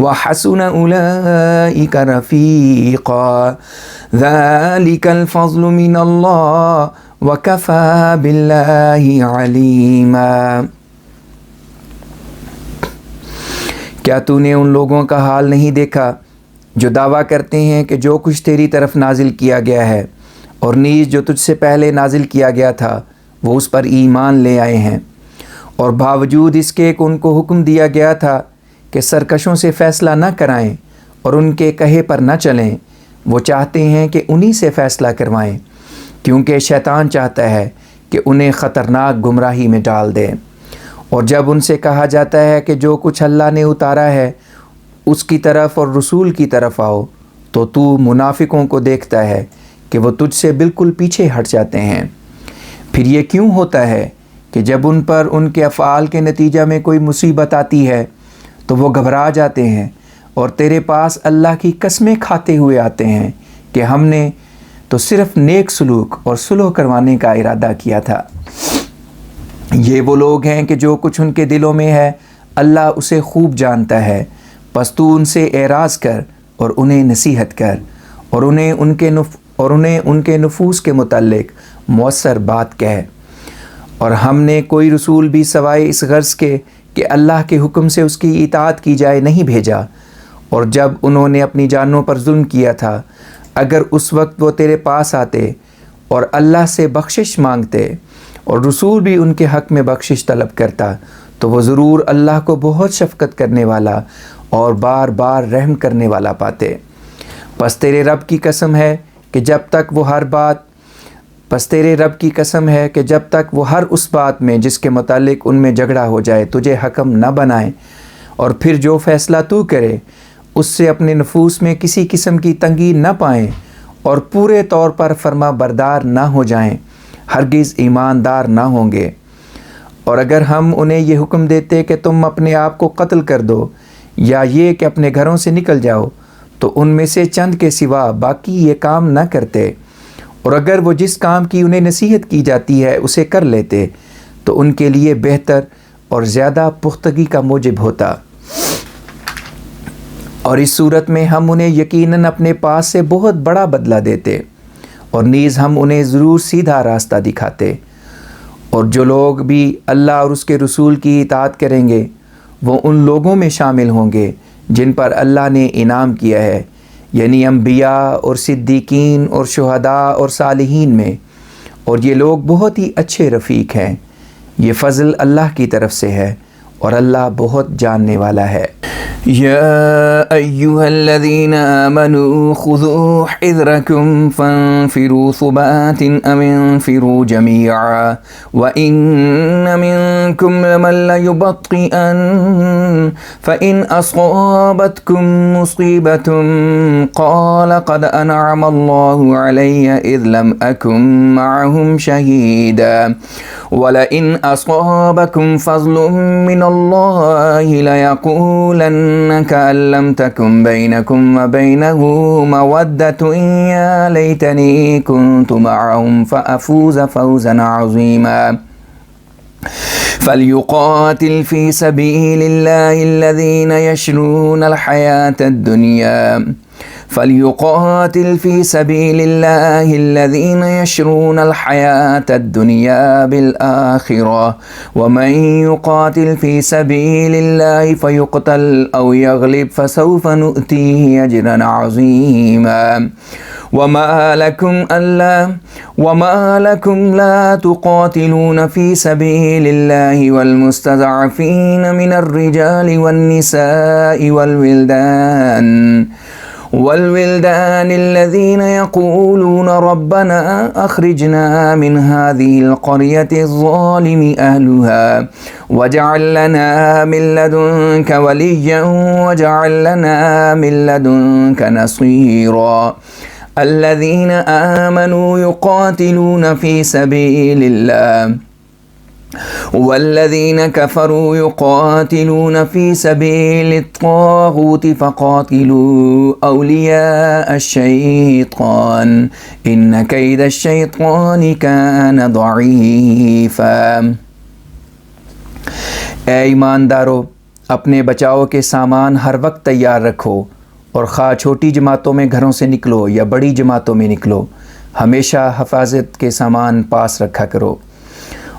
وَحَسُنَ أُولَٰئِكَ رَفِيقًا ذَلِكَ الْفَضْلُ مِنَ اللَّهِ وَكَفَىٰ بِاللَّهِ عَلِيمًا۔ کیا تو نے ان لوگوں کا حال نہیں دیکھا جو دعویٰ کرتے ہیں کہ جو کچھ تیری طرف نازل کیا گیا ہے اور نیز جو تجھ سے پہلے نازل کیا گیا تھا وہ اس پر ایمان لے آئے ہیں، اور باوجود اس کے کہ ان کو حکم دیا گیا تھا کہ سرکشوں سے فیصلہ نہ کرائیں اور ان کے کہے پر نہ چلیں، وہ چاہتے ہیں کہ انہی سے فیصلہ کروائیں، کیونکہ شیطان چاہتا ہے کہ انہیں خطرناک گمراہی میں ڈال دے۔ اور جب ان سے کہا جاتا ہے کہ جو کچھ اللہ نے اتارا ہے اس کی طرف اور رسول کی طرف آؤ، تو منافقوں کو دیکھتا ہے کہ وہ تجھ سے بالکل پیچھے ہٹ جاتے ہیں۔ پھر یہ کیوں ہوتا ہے کہ جب ان پر ان کے افعال کے نتیجہ میں کوئی مصیبت آتی ہے تو وہ گھبرا جاتے ہیں اور تیرے پاس اللہ کی قسمیں کھاتے ہوئے آتے ہیں کہ ہم نے تو صرف نیک سلوک اور صلح کروانے کا ارادہ کیا تھا۔ یہ وہ لوگ ہیں کہ جو کچھ ان کے دلوں میں ہے اللہ اسے خوب جانتا ہے، پس تو ان سے اعراض کر اور انہیں نصیحت کر اور انہیں ان کے نفوس کے متعلق مؤثر بات کہہ۔ اور ہم نے کوئی رسول بھی سوائے اس غرض کے کہ اللہ کے حکم سے اس کی اطاعت کی جائے نہیں بھیجا، اور جب انہوں نے اپنی جانوں پر ظلم کیا تھا اگر اس وقت وہ تیرے پاس آتے اور اللہ سے بخشش مانگتے اور رسول بھی ان کے حق میں بخشش طلب کرتا تو وہ ضرور اللہ کو بہت شفقت کرنے والا اور بار بار رحم کرنے والا پاتے۔ پس تیرے رب کی قسم ہے کہ جب تک وہ ہر اس بات میں جس کے متعلق ان میں جھگڑا ہو جائے تجھے حکم نہ بنائیں، اور پھر جو فیصلہ تو کرے اس سے اپنے نفوس میں کسی قسم کی تنگی نہ پائیں اور پورے طور پر فرما بردار نہ ہو جائیں، ہرگز ایماندار نہ ہوں گے۔ اور اگر ہم انہیں یہ حکم دیتے کہ تم اپنے آپ کو قتل کر دو یا یہ کہ اپنے گھروں سے نکل جاؤ تو ان میں سے چند کے سوا باقی یہ کام نہ کرتے، اور اگر وہ جس کام کی انہیں نصیحت کی جاتی ہے اسے کر لیتے تو ان کے لیے بہتر اور زیادہ پختگی کا موجب ہوتا، اور اس صورت میں ہم انہیں یقیناً اپنے پاس سے بہت بڑا بدلہ دیتے، اور نیز ہم انہیں ضرور سیدھا راستہ دکھاتے۔ اور جو لوگ بھی اللہ اور اس کے رسول کی اطاعت کریں گے وہ ان لوگوں میں شامل ہوں گے جن پر اللہ نے انعام کیا ہے، یعنی انبیاء اور صدیقین اور شہداء اور صالحین میں، اور یہ لوگ بہت ہی اچھے رفیق ہیں۔ یہ فضل اللہ کی طرف سے ہے اور اللہ بہت جاننے والا ہے۔ يا أيها الذين آمنوا خذوا حذركم فانفروا ثبات أم انفروا جميعا وإن منكم لمن ليبطئن فإن أصابتكم مصيبة قال قد أنعم الله علي إذ لم أكن معهم شهيدا ولئن أصابكم فضل من الله ليقولن كأن لم تكن بينكم وبينه مودة يا ليتني كنت معهم فأفوز فوزا عظيما فليقاتل في سبيل الله الذين يشرون الحياة الدنيا بالآخرة ومن يقاتل في سبيل الله فيقتل أو يغلب فسوف نؤتيه أجرا عظيما وما لكم لا تقاتلون في سبيل الله والمستضعفين من الرجال والنساء والولدان الذين يقولون ربنا أخرجنا من هذه القرية الظالم أهلها واجعل لنا من لدنك وليا واجعل لنا من لدنك نصيرا الذين آمنوا يقاتلون في سبيل الله والذين كفروا يقاتلون في سبيل الطاغوت فقاتلوا أولياء الشيطان إن كيد الشيطان كان ضعيفا۔ اے ایماندارو، اپنے بچاؤ کے سامان ہر وقت تیار رکھو، اور خواہ چھوٹی جماعتوں میں گھروں سے نکلو یا بڑی جماعتوں میں نکلو، ہمیشہ حفاظت کے سامان پاس رکھا کرو۔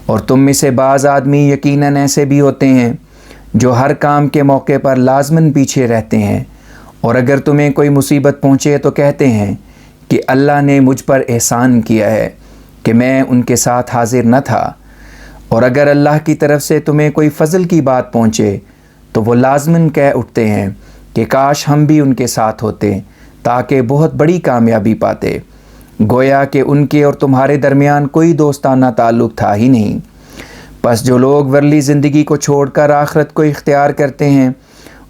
اور تم میں سے بعض آدمی یقیناً ایسے بھی ہوتے ہیں جو ہر کام کے موقع پر لازماً پیچھے رہتے ہیں، اور اگر تمہیں کوئی مصیبت پہنچے تو کہتے ہیں کہ اللہ نے مجھ پر احسان کیا ہے کہ میں ان کے ساتھ حاضر نہ تھا، اور اگر اللہ کی طرف سے تمہیں کوئی فضل کی بات پہنچے تو وہ لازماً کہہ اٹھتے ہیں کہ کاش ہم بھی ان کے ساتھ ہوتے تاکہ بہت بڑی کامیابی پاتے، گویا کہ ان کے اور تمہارے درمیان کوئی دوستانہ تعلق تھا ہی نہیں۔ پس جو لوگ ورلی زندگی کو چھوڑ کر آخرت کو اختیار کرتے ہیں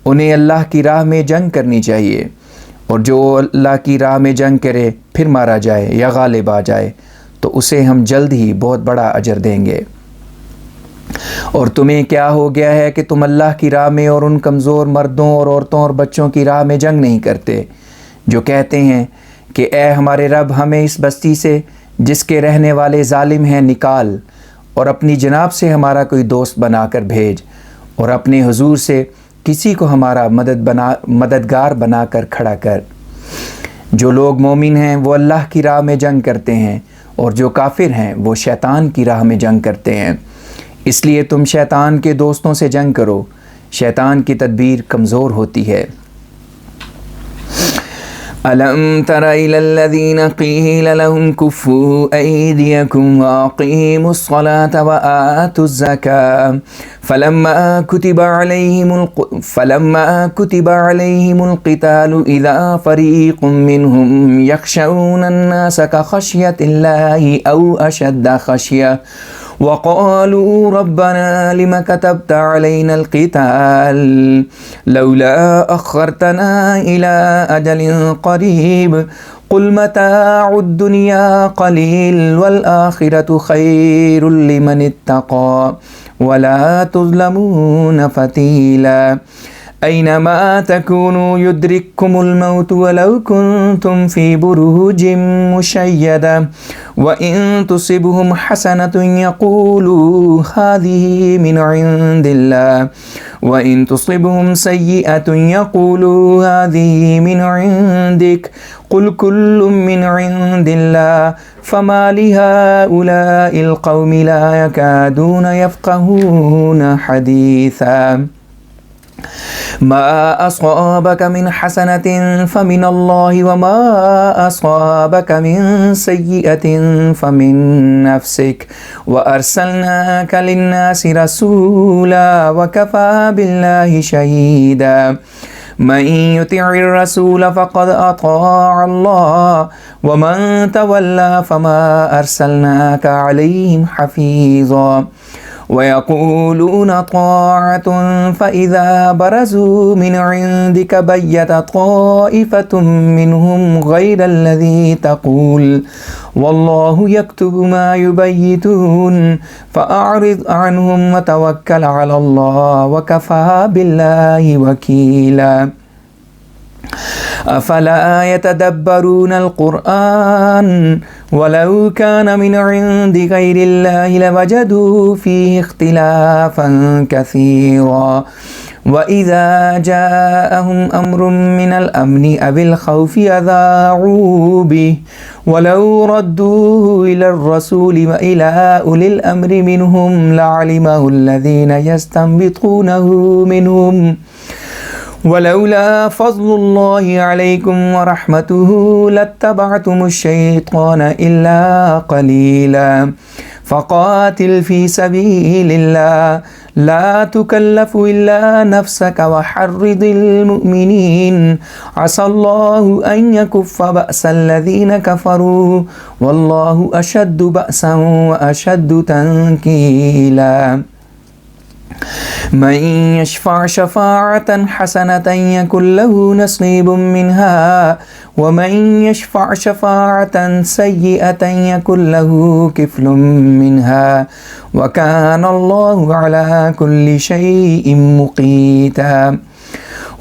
انہیں اللہ کی راہ میں جنگ کرنی چاہیے، اور جو اللہ کی راہ میں جنگ کرے پھر مارا جائے یا غالب آ جائے تو اسے ہم جلد ہی بہت بڑا اجر دیں گے۔ اور تمہیں کیا ہو گیا ہے کہ تم اللہ کی راہ میں اور ان کمزور مردوں اور عورتوں اور بچوں کی راہ میں جنگ نہیں کرتے جو کہتے ہیں کہ اے ہمارے رب ہمیں اس بستی سے جس کے رہنے والے ظالم ہیں نکال، اور اپنی جناب سے ہمارا کوئی دوست بنا کر بھیج، اور اپنے حضور سے کسی کو ہمارا مددگار بنا کر کھڑا کر۔ جو لوگ مومن ہیں وہ اللہ کی راہ میں جنگ کرتے ہیں، اور جو کافر ہیں وہ شیطان کی راہ میں جنگ کرتے ہیں۔ اس لیے تم شیطان کے دوستوں سے جنگ کرو، شیطان کی تدبیر کمزور ہوتی ہے۔ ألم تر إلى الذين قيل لهم كفوا أيديكم وأقيموا الصلاة وآتوا الزكاة فلما كتب عليهم القتال إذا فريق منهم يخشون الناس كخشية الله أو أشد خشية وقالوا ربنا لم كتبت علينا القتال لولا أخرتنا إلى أجل قريب قل متاع الدنيا قليل والآخرة خير لمن اتقى ولا تظلمون فتيلا أينما تكونوا يدرككم الموت ولو كنتم في بروج مشيدة وإن تصبهم حسنة يقولوا هذه من عند الله وإن تصبهم سيئة يقولوا هذه من عندك قل كل من عند الله فما لهؤلاء القوم لا يكادون يفقهون حديثا ما أصابك من حسنة فمن الله وما أصابك من سيئة فمن نفسك وأرسلناك للناس رسولا وكفى بالله شهيدا من يطع الرسول فقد أطاع الله ومن تولى فما أرسلناك عليهم حفيظا ويقولون طاعة فإذا برزوا من عندك بيت طائفة منهم غير الذي تقول والله يكتب ما يبيتون فأعرض عنهم وتوكل على الله وكفى بالله وكيلا أفلا يتدبرون القرآن ولو كان من عند غير الله لوجدوا فيه اختلافا كثيرا وإذا جاءهم أمر من الأمن أو الخوف أذاعوا به ولو ردوه إلى الرسول وإلى أولي الأمر منهم لعلمه الذين يستنبطونه منهم ولولا فضل الله عليكم ورحمته لاتبعتم الشيطان إلا قليلا فقاتل في سبيل الله لا تكلف إلا نفسك وحرض المؤمنين عسى الله أن يكف بأس الذين كفروا والله أشد بأسا وأشد تنكيلا من يشفع شفاعة حسنة يكن له نصيب منها ومن يشفع شفاعة سيئة يكن له كفل منها وكان الله على كل شيء مقيتا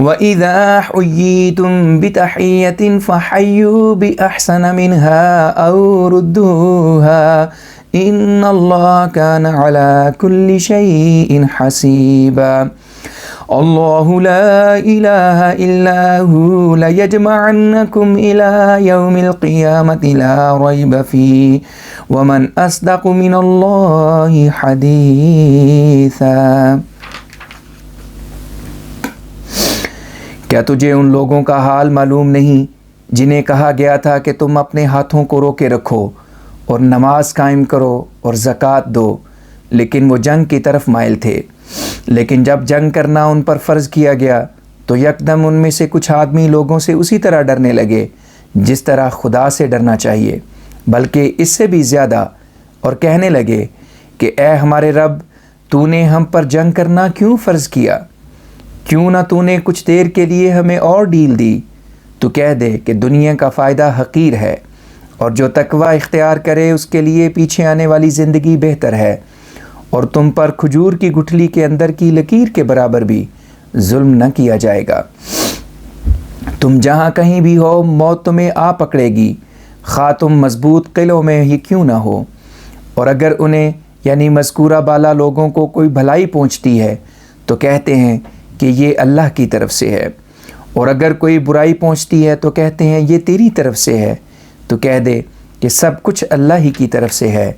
وإذا حييتم بتحية فحيوا بأحسن منها أو ردوها إن الله كان على كل شيء حسيبا الله لا إله إلا هو ليجمعنكم إلى يوم القيامة لا ريب فيه ومن أصدق من الله حديثا۔ کیا تجھے ان لوگوں کا حال معلوم نہیں جنہیں کہا گیا تھا کہ تم اپنے ہاتھوں کو روکے رکھو اور نماز قائم کرو اور زکوٰۃ دو، لیکن وہ جنگ کی طرف مائل تھے۔ لیکن جب جنگ کرنا ان پر فرض کیا گیا تو یکدم ان میں سے کچھ آدمی لوگوں سے اسی طرح ڈرنے لگے جس طرح خدا سے ڈرنا چاہیے، بلکہ اس سے بھی زیادہ، اور کہنے لگے کہ اے ہمارے رب، تو نے ہم پر جنگ کرنا کیوں فرض کیا؟ کیوں نہ تو نے کچھ دیر کے لیے ہمیں اور ڈھیل دی؟ تو کہہ دے کہ دنیا کا فائدہ حقیر ہے، اور جو تقوی اختیار کرے اس کے لیے پیچھے آنے والی زندگی بہتر ہے، اور تم پر کھجور کی گٹھلی کے اندر کی لکیر کے برابر بھی ظلم نہ کیا جائے گا۔ تم جہاں کہیں بھی ہو موت تمہیں آ پکڑے گی، خواہ تم مضبوط قلعوں میں ہی کیوں نہ ہو۔ اور اگر انہیں یعنی مذکورہ بالا لوگوں کو کوئی بھلائی پہنچتی ہے تو کہتے ہیں کہ یہ اللہ کی طرف سے ہے، اور اگر کوئی برائی پہنچتی ہے تو کہتے ہیں یہ تیری طرف سے ہے، تو کہہ دے کہ سب کچھ اللہ ہی کی طرف سے ہے۔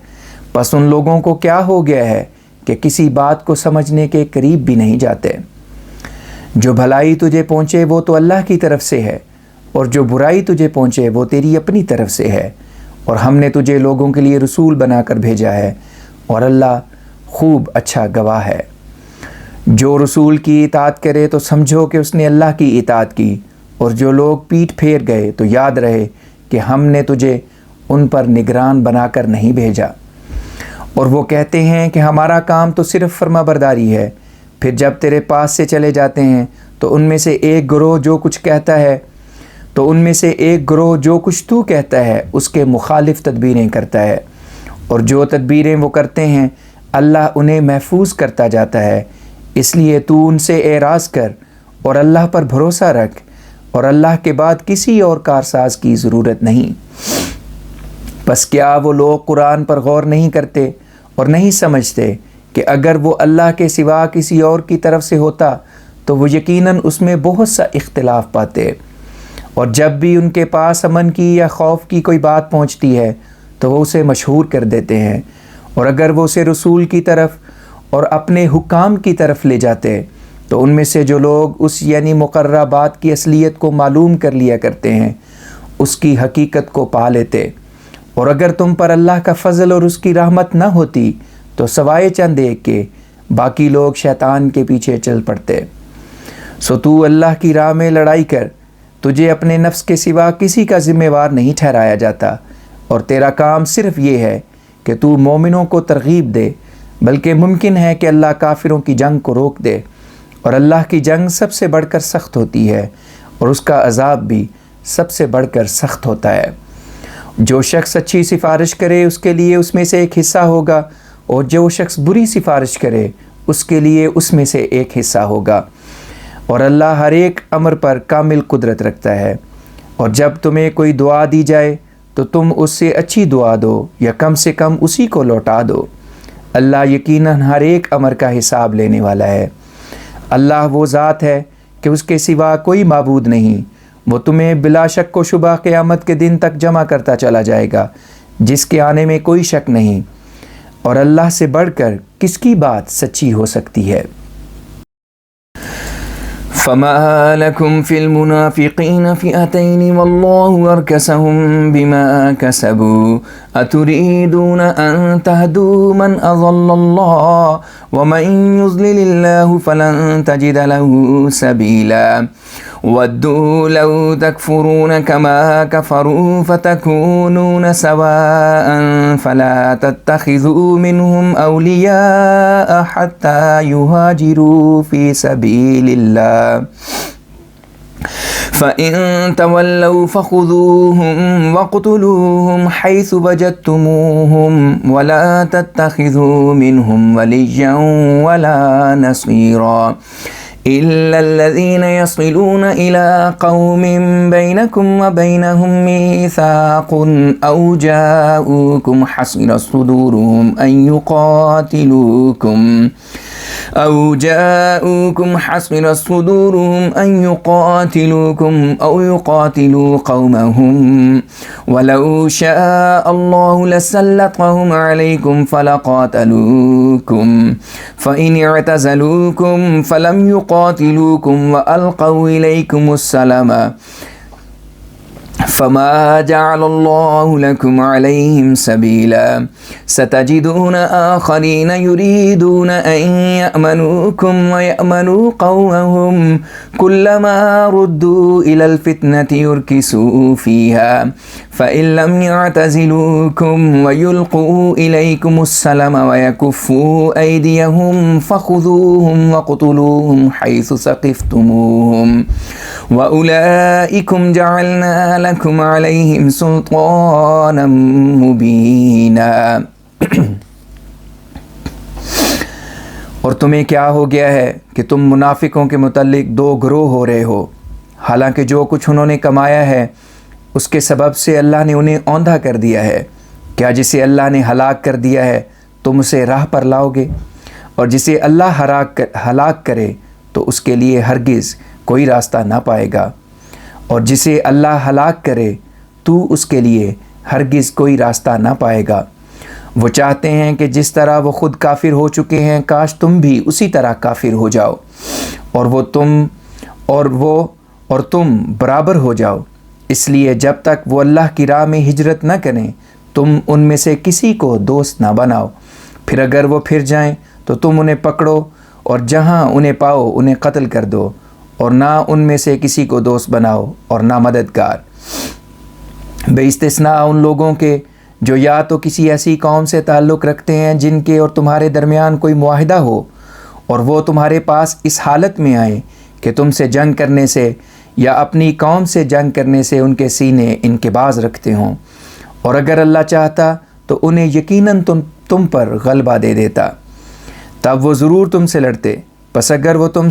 پس ان لوگوں کو کیا ہو گیا ہے کہ کسی بات کو سمجھنے کے قریب بھی نہیں جاتے۔ جو بھلائی تجھے پہنچے وہ تو اللہ کی طرف سے ہے، اور جو برائی تجھے پہنچے وہ تیری اپنی طرف سے ہے، اور ہم نے تجھے لوگوں کے لیے رسول بنا کر بھیجا ہے، اور اللہ خوب اچھا گواہ ہے۔ جو رسول کی اطاعت کرے تو سمجھو کہ اس نے اللہ کی اطاعت کی، اور جو لوگ پیٹھ پھیر گئے تو یاد رہے کہ ہم نے تجھے ان پر نگران بنا کر نہیں بھیجا۔ اور وہ کہتے ہیں کہ ہمارا کام تو صرف فرما برداری ہے، پھر جب تیرے پاس سے چلے جاتے ہیں تو ان میں سے ایک گروہ جو کچھ تو کہتا ہے اس کے مخالف تدبیریں کرتا ہے، اور جو تدبیریں وہ کرتے ہیں اللہ انہیں محفوظ کرتا جاتا ہے، اس لیے تو ان سے اعراض کر اور اللہ پر بھروسہ رکھ، اور اللہ کے بعد کسی اور کارساز کی ضرورت نہیں۔ بس کیا وہ لوگ قرآن پر غور نہیں کرتے اور نہیں سمجھتے کہ اگر وہ اللہ کے سوا کسی اور کی طرف سے ہوتا تو وہ یقیناً اس میں بہت سا اختلاف پاتے، اور جب بھی ان کے پاس امن کی یا خوف کی کوئی بات پہنچتی ہے تو وہ اسے مشہور کر دیتے ہیں، اور اگر وہ اسے رسول کی طرف اور اپنے حکام کی طرف لے جاتے تو ان میں سے جو لوگ اس یعنی مقررہ بات کی اصلیت کو معلوم کر لیا کرتے ہیں اس کی حقیقت کو پا لیتے، اور اگر تم پر اللہ کا فضل اور اس کی رحمت نہ ہوتی تو سوائے چند ایک کے باقی لوگ شیطان کے پیچھے چل پڑتے۔ سو تو اللہ کی راہ میں لڑائی کر، تجھے اپنے نفس کے سوا کسی کا ذمہ وار نہیں ٹھہرایا جاتا، اور تیرا کام صرف یہ ہے کہ تو مومنوں کو ترغیب دے، بلکہ ممکن ہے کہ اللہ کافروں کی جنگ کو روک دے، اور اللہ کی جنگ سب سے بڑھ کر سخت ہوتی ہے، اور اس کا عذاب بھی سب سے بڑھ کر سخت ہوتا ہے۔ جو شخص اچھی سفارش کرے اس کے لیے اس میں سے ایک حصہ ہوگا، اور جو شخص بری سفارش کرے اس کے لیے اس میں سے ایک حصہ ہوگا، اور اللہ ہر ایک امر پر کامل قدرت رکھتا ہے۔ اور جب تمہیں کوئی دعا دی جائے تو تم اس سے اچھی دعا دو یا کم سے کم اسی کو لوٹا دو، اللہ یقیناً ہر ایک امر کا حساب لینے والا ہے۔ اللہ وہ ذات ہے کہ اس کے سوا کوئی معبود نہیں، وہ تمہیں بلا شک و شبہ قیامت کے دن تک جمع کرتا چلا جائے گا جس کے آنے میں کوئی شک نہیں، اور اللہ سے بڑھ کر کس کی بات سچی ہو سکتی ہے۔ فما لكم في المنافقين فئتين والله أركسهم بما كسبوا أتريدون أن تهدوا من أضل الله ومن يضلل الله فلن تجد له سبيلا ودوا لو تكفرون كما كفروا فتكونون سواء فلا تتخذوا منهم أولياء حتى يهاجروا في سبيل الله فإن تولوا فخذوهم واقتلوهم حيث وجدتموهم ولا تتخذوا منهم وليا ولا نصيرا إلا الذين يصلون إلى قوم بينكم وبينهم ميثاق أو جاءوكم حصرت صدورهم أن يقاتلوكم أو يقاتلوا قومهم ولو شاء الله لسلطهم عليكم فلقاتلوكم فإن اعتزلوكم فلم يقاتلوكم وألقوا إليكم السلام فما جعل الله لكم عليهم سبيلا ستجدون آخرين يريدون أن يأمنوكم ويأمنوا قومهم كلما ردوا إلى الفتنة يركسوا فيها فإن لم يعتزلوكم ويلقوا إليكم السلام ويكفوا أيديهم فخذوهم واقتلوهم حيث ثقفتموهم وأولئكم جعلنا لكم عليهم سلطانا مبينا۔ اور تمہیں کیا ہو گیا ہے کہ تم منافقوں کے متعلق دو گروہ ہو رہے ہو، حالانکہ جو کچھ انہوں نے کمایا ہے اس کے سبب سے اللہ نے انہیں اوندھا کر دیا ہے۔ کیا جسے اللہ نے ہلاک کر دیا ہے تم اسے راہ پر لاؤ گے؟ اور جسے اللہ ہلاک کرے تو اس کے لیے ہرگز کوئی راستہ نہ پائے گا، اور جسے اللہ ہلاک کرے تو اس کے لیے ہرگز کوئی راستہ نہ پائے گا۔ وہ چاہتے ہیں کہ جس طرح وہ خود کافر ہو چکے ہیں کاش تم بھی اسی طرح کافر ہو جاؤ اور تم برابر ہو جاؤ۔ اس لیے جب تک وہ اللہ کی راہ میں ہجرت نہ کریں تم ان میں سے کسی کو دوست نہ بناؤ، پھر اگر وہ پھر جائیں تو تم انہیں پکڑو اور جہاں انہیں پاؤ انہیں قتل کر دو، اور نہ ان میں سے کسی کو دوست بناؤ اور نہ مددگار، بے استثناء ان لوگوں کے جو یا تو کسی ایسی قوم سے تعلق رکھتے ہیں جن کے اور تمہارے درمیان کوئی معاہدہ ہو اور وہ تمہارے پاس اس حالت میں آئیں کہ تم سے جنگ کرنے سے یا اپنی قوم سے جنگ کرنے سے ان کے سینے انقباض رکھتے ہوں، اور اگر اللہ چاہتا تو انہیں یقیناً تم پر غلبہ دے دیتا، تب وہ ضرور تم سے لڑتے۔ پس اگر وہ تم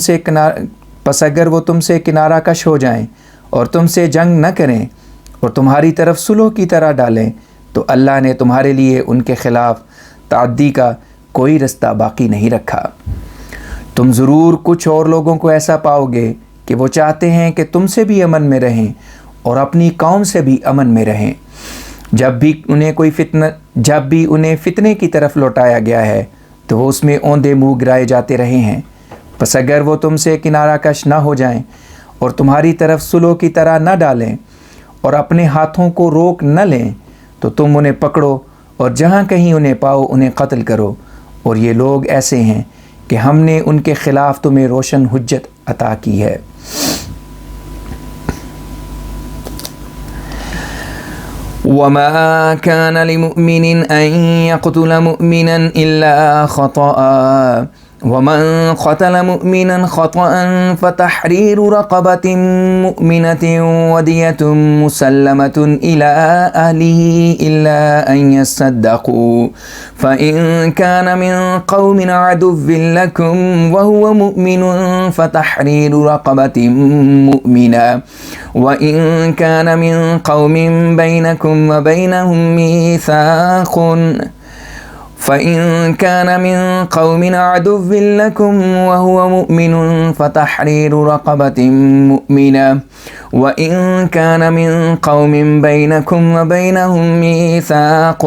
سے کنارہ کش ہو جائیں اور تم سے جنگ نہ کریں اور تمہاری طرف صلح کی طرح ڈالیں تو اللہ نے تمہارے لیے ان کے خلاف تعدی کا کوئی رستہ باقی نہیں رکھا۔ تم ضرور کچھ اور لوگوں کو ایسا پاؤ گے کہ وہ چاہتے ہیں کہ تم سے بھی امن میں رہیں اور اپنی قوم سے بھی امن میں رہیں، جب بھی انہیں فتنے کی طرف لوٹایا گیا ہے تو وہ اس میں اوندے منہ گرائے جاتے رہے ہیں۔ پس اگر وہ تم سے کنارہ کش نہ ہو جائیں اور تمہاری طرف صلح کی طرح نہ ڈالیں اور اپنے ہاتھوں کو روک نہ لیں تو تم انہیں پکڑو اور جہاں کہیں انہیں پاؤ انہیں قتل کرو، اور یہ لوگ ایسے ہیں کہ ہم نے ان کے خلاف تمہیں روشن حجت عطا کی ہے۔ وما كان لمؤمن أن يقتل مؤمنا إلا خطأ ومن قتل مؤمنا خطأ فتحرير رقبة مؤمنة ودية مسلمة إلى أهله إلا أن يصدقوا فإن كان من قوم عدو لكم وهو مؤمن فتحرير رقبة مؤمنة وإن كان من قوم بينكم وبينهم ميثاق فإن كان من قوم عدو لكم وهو مؤمن فتحرير رقبة مؤمنة وإن كان من قوم بينكم وبينهم ميثاق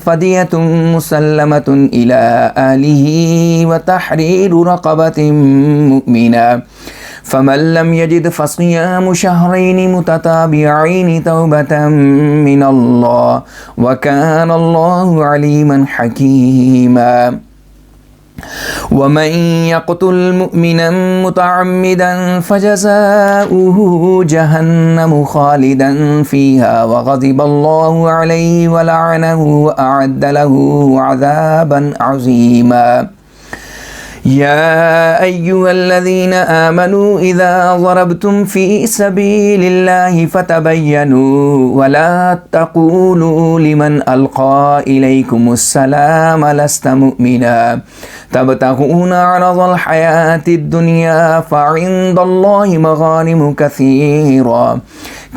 فدية مسلمة إلى أهله وتحرير رقبة مؤمنة فمن لم يجد فصيام شهرين متتابعين توبة من الله وكان الله عليما حكيما ومن يقتل مؤمنا متعمدا فجزاؤه جهنم خالدا فيها وغضب الله عليه ولعنه وأعد له عذابا عظيما يا أيها الذين آمنوا إذا ضربتم في سبيل الله فتبينوا ولا تقولوا لمن ألقى إليكم السلام لست مؤمنا تبتغون عرض الحياة الدنيا فعند الله مغانم كثيرا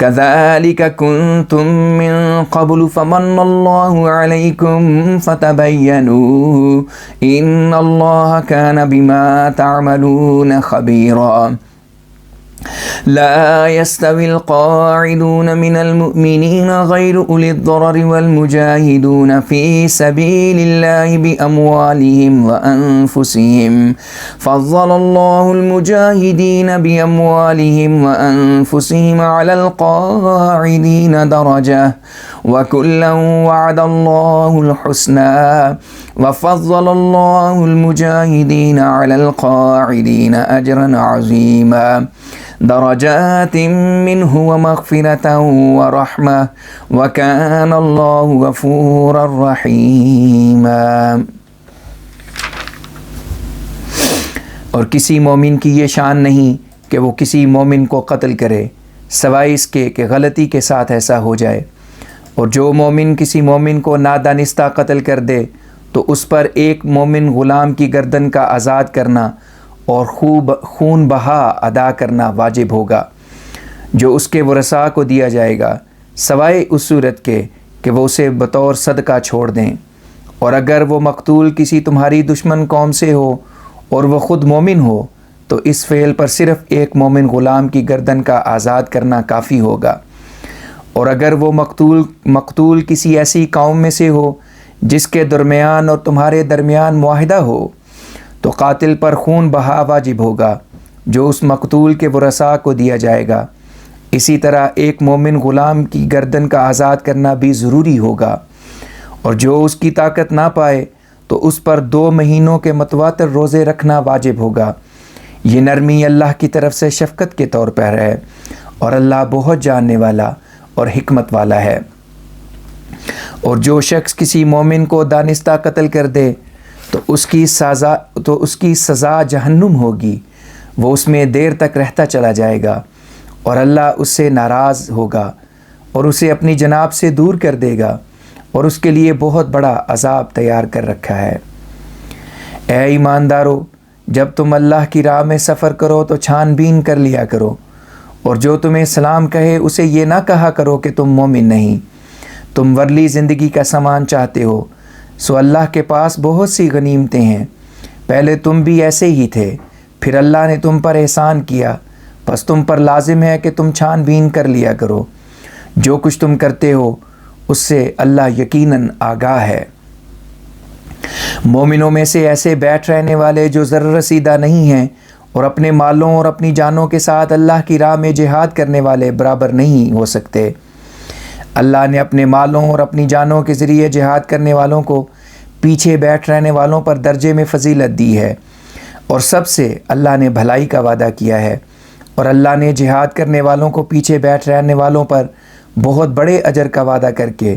كذلك كنتم من قبل فمن الله عليكم فتبينوا إن الله كان بما تعملون خبيرا لا يستوي القاعدون من المؤمنين غير أولي الضرر والمجاهدون في سبيل الله بأموالهم وأنفسهم فضل الله المجاهدين بأموالهم وأنفسهم على القاعدين درجة وكلا وعد الله الحسنى وفضل الله المجاهدين على القاعدين أجرا عظيما درجات منه ومغفرة ورحمة وكان الله غفورا رحيما۔ اور کسی مومن کی یہ شان نہیں کہ وہ کسی مومن کو قتل کرے سوائے اس کے کہ غلطی کے ساتھ ایسا ہو جائے، اور جو مومن کسی مومن کو نادانستہ قتل کر دے تو اس پر ایک مومن غلام کی گردن کا آزاد کرنا اور خون بہا ادا کرنا واجب ہوگا جو اس کے ورثاء کو دیا جائے گا، سوائے اس صورت کے کہ وہ اسے بطور صدقہ چھوڑ دیں۔ اور اگر وہ مقتول کسی تمہاری دشمن قوم سے ہو اور وہ خود مومن ہو تو اس فعل پر صرف ایک مومن غلام کی گردن کا آزاد کرنا کافی ہوگا۔ اور اگر وہ مقتول کسی ایسی قوم میں سے ہو جس کے درمیان اور تمہارے درمیان معاہدہ ہو تو قاتل پر خون بہا واجب ہوگا جو اس مقتول کے ورثاء کو دیا جائے گا۔ اسی طرح ایک مومن غلام کی گردن کا آزاد کرنا بھی ضروری ہوگا، اور جو اس کی طاقت نہ پائے تو اس پر 2 مہینوں کے متواتر روزے رکھنا واجب ہوگا۔ یہ نرمی اللہ کی طرف سے شفقت کے طور پر ہے، اور اللہ بہت جاننے والا اور حکمت والا ہے۔ اور جو شخص کسی مومن کو دانستہ قتل کر دے تو اس کی سزا جہنم ہوگی، وہ اس میں دیر تک رہتا چلا جائے گا، اور اللہ اس سے ناراض ہوگا اور اسے اپنی جناب سے دور کر دے گا، اور اس کے لیے بہت بڑا عذاب تیار کر رکھا ہے۔ اے ایماندارو، جب تم اللہ کی راہ میں سفر کرو تو چھان بین کر لیا کرو، اور جو تمہیں سلام کہے اسے یہ نہ کہا کرو کہ تم مومن نہیں، تم ورلی زندگی کا سامان چاہتے ہو، سو اللہ کے پاس بہت سی غنیمتیں ہیں، پہلے تم بھی ایسے ہی تھے، پھر اللہ نے تم پر احسان کیا، پس تم پر لازم ہے کہ تم چھان بین کر لیا کرو، جو کچھ تم کرتے ہو اس سے اللہ یقیناً آگاہ ہے۔ مومنوں میں سے ایسے بیٹھ رہنے والے جو ذرہ رسیدہ نہیں ہیں اور اپنے مالوں اور اپنی جانوں کے ساتھ اللہ کی راہ میں جہاد کرنے والے برابر نہیں ہو سکتے۔ اللہ نے اپنے مالوں اور اپنی جانوں کے ذریعے جہاد کرنے والوں کو پیچھے بیٹھ رہنے والوں پر درجے میں فضیلت دی ہے، اور سب سے اللہ نے بھلائی کا وعدہ کیا ہے، اور اللہ نے جہاد کرنے والوں کو پیچھے بیٹھ رہنے والوں پر بہت بڑے اجر کا وعدہ کر کے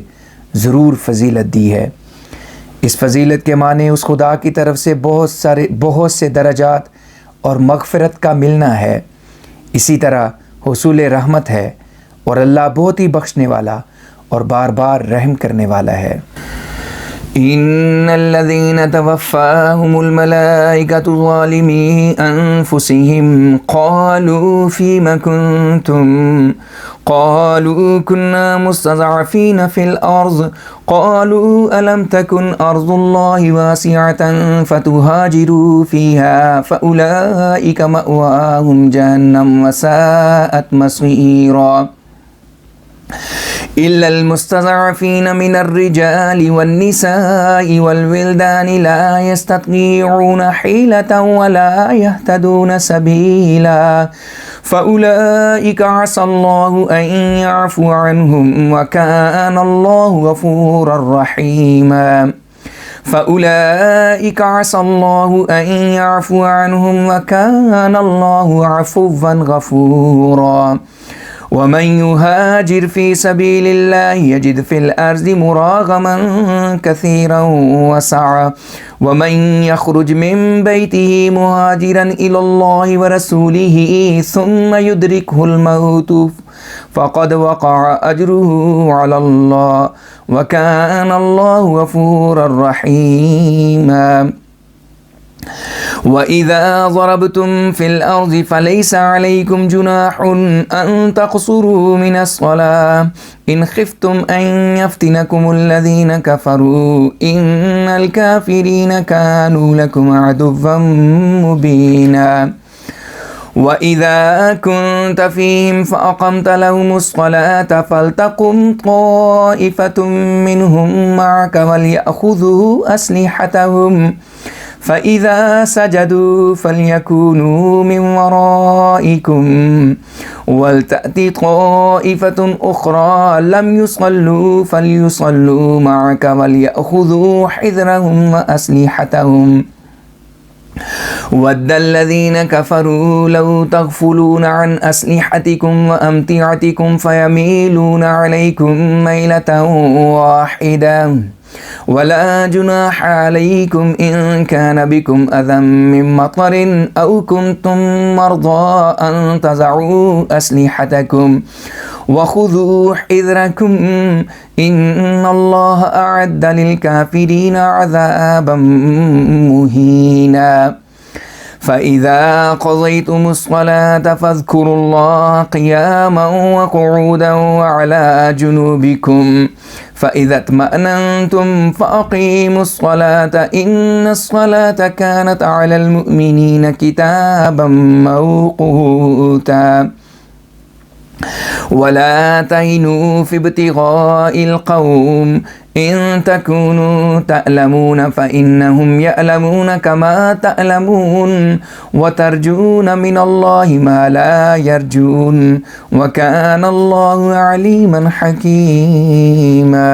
ضرور فضیلت دی ہے۔ اس فضیلت کے معنی اس خدا کی طرف سے بہت سے درجات اور مغفرت کا ملنا ہے، اسی طرح حصول رحمت ہے، اور اللہ بہت ہی بخشنے والا اور بار بار رحم کرنے والا ہے۔ إن الذين توفاهم الملائكة ظالمي أنفسهم قالوا فيما كنتم قالوا كنا مستضعفين في الأرض قالوا ألم تكن أرض الله واسعة فتهاجروا فيها فأولئك مأواهم جهنم وساءت مصيرا إلا المستضعفين من الرجال والنساء والولدان لا يستطيعون حيلة ولا يهتدون سبيلا فأولئك عسى الله أن يعفو عنهم وكان الله غفورا رحيما فأولئك عسى الله أن يعفو عنهم وكان الله عفوا غفورا ومن يهاجر في سبيل الله يجد في الأرض مراغما كثيرا وسعة ومن يخرج من بيته مهاجرا إلى الله ورسوله ثم يدركه الموت فقد وقع أجره على الله وكان الله غفورا رحيما وَإِذَا ضَرَبْتُمْ فِي الْأَرْضِ فَلَيْسَ عَلَيْكُمْ جُنَاحٌ أَن تَقْصُرُوا مِنَ الصَّلَاةِ إِنْ خِفْتُمْ أَن يَفْتِنَكُمُ الَّذِينَ كَفَرُوا إِنَّ الْكَافِرِينَ كَانُوا لَكُمْ عَدُوًّا مُبِينًا وَإِذَا كُنْتَ فِيهِمْ فَأَقَمْتَ لَهُمُ الصَّلَاةَ فَلْتَقُمْ طَائِفَةٌ مِّنْهُمْ مَعَكَ وَلْيَأْخُذُوا أَسْلِحَتَهُمْ فَإِذَا سَجَدُوا فَلْيَكُونُوا مِنْ وَرَائِكُمْ وَلْتَأْتِ طَائِفَةٌ أُخْرَى لَمْ يُصَلُّوا فَلْيُصَلُّوا مَعَكَ وَلْيَأْخُذُوا حِذْرَهُمْ وَأَسْلِحَتَهُمْ وَدَّ الَّذِينَ كَفَرُوا لَوْ تَغْفُلُونَ عَنْ أَسْلِحَتِكُمْ وَأَمْتِعَتِكُمْ فَيَمِيلُونَ عَلَيْكُمْ مَيْلَةً وَاحِدَةً ولا جناح عليكم إن كان بكم أذى من مطر أو كنتم مرضى أن تضعوا أسلحتكم وخذوا حذركم إن الله أعد للكافرين عذابا مهينا فإذا قضيتم الصلاة فاذكروا الله قياما وقعودا وعلى جنوبكم فإذا اطمأننتم فأقيموا الصلاة إن الصلاة كانت على المؤمنين كتابا موقوتا ولا تهنوا في ابتغاء القوم إن تكونوا تعلمون فإنهم يعلمون كما تعلمون وترجون من الله ما لا يرجون وكان الله عليما حكيما۔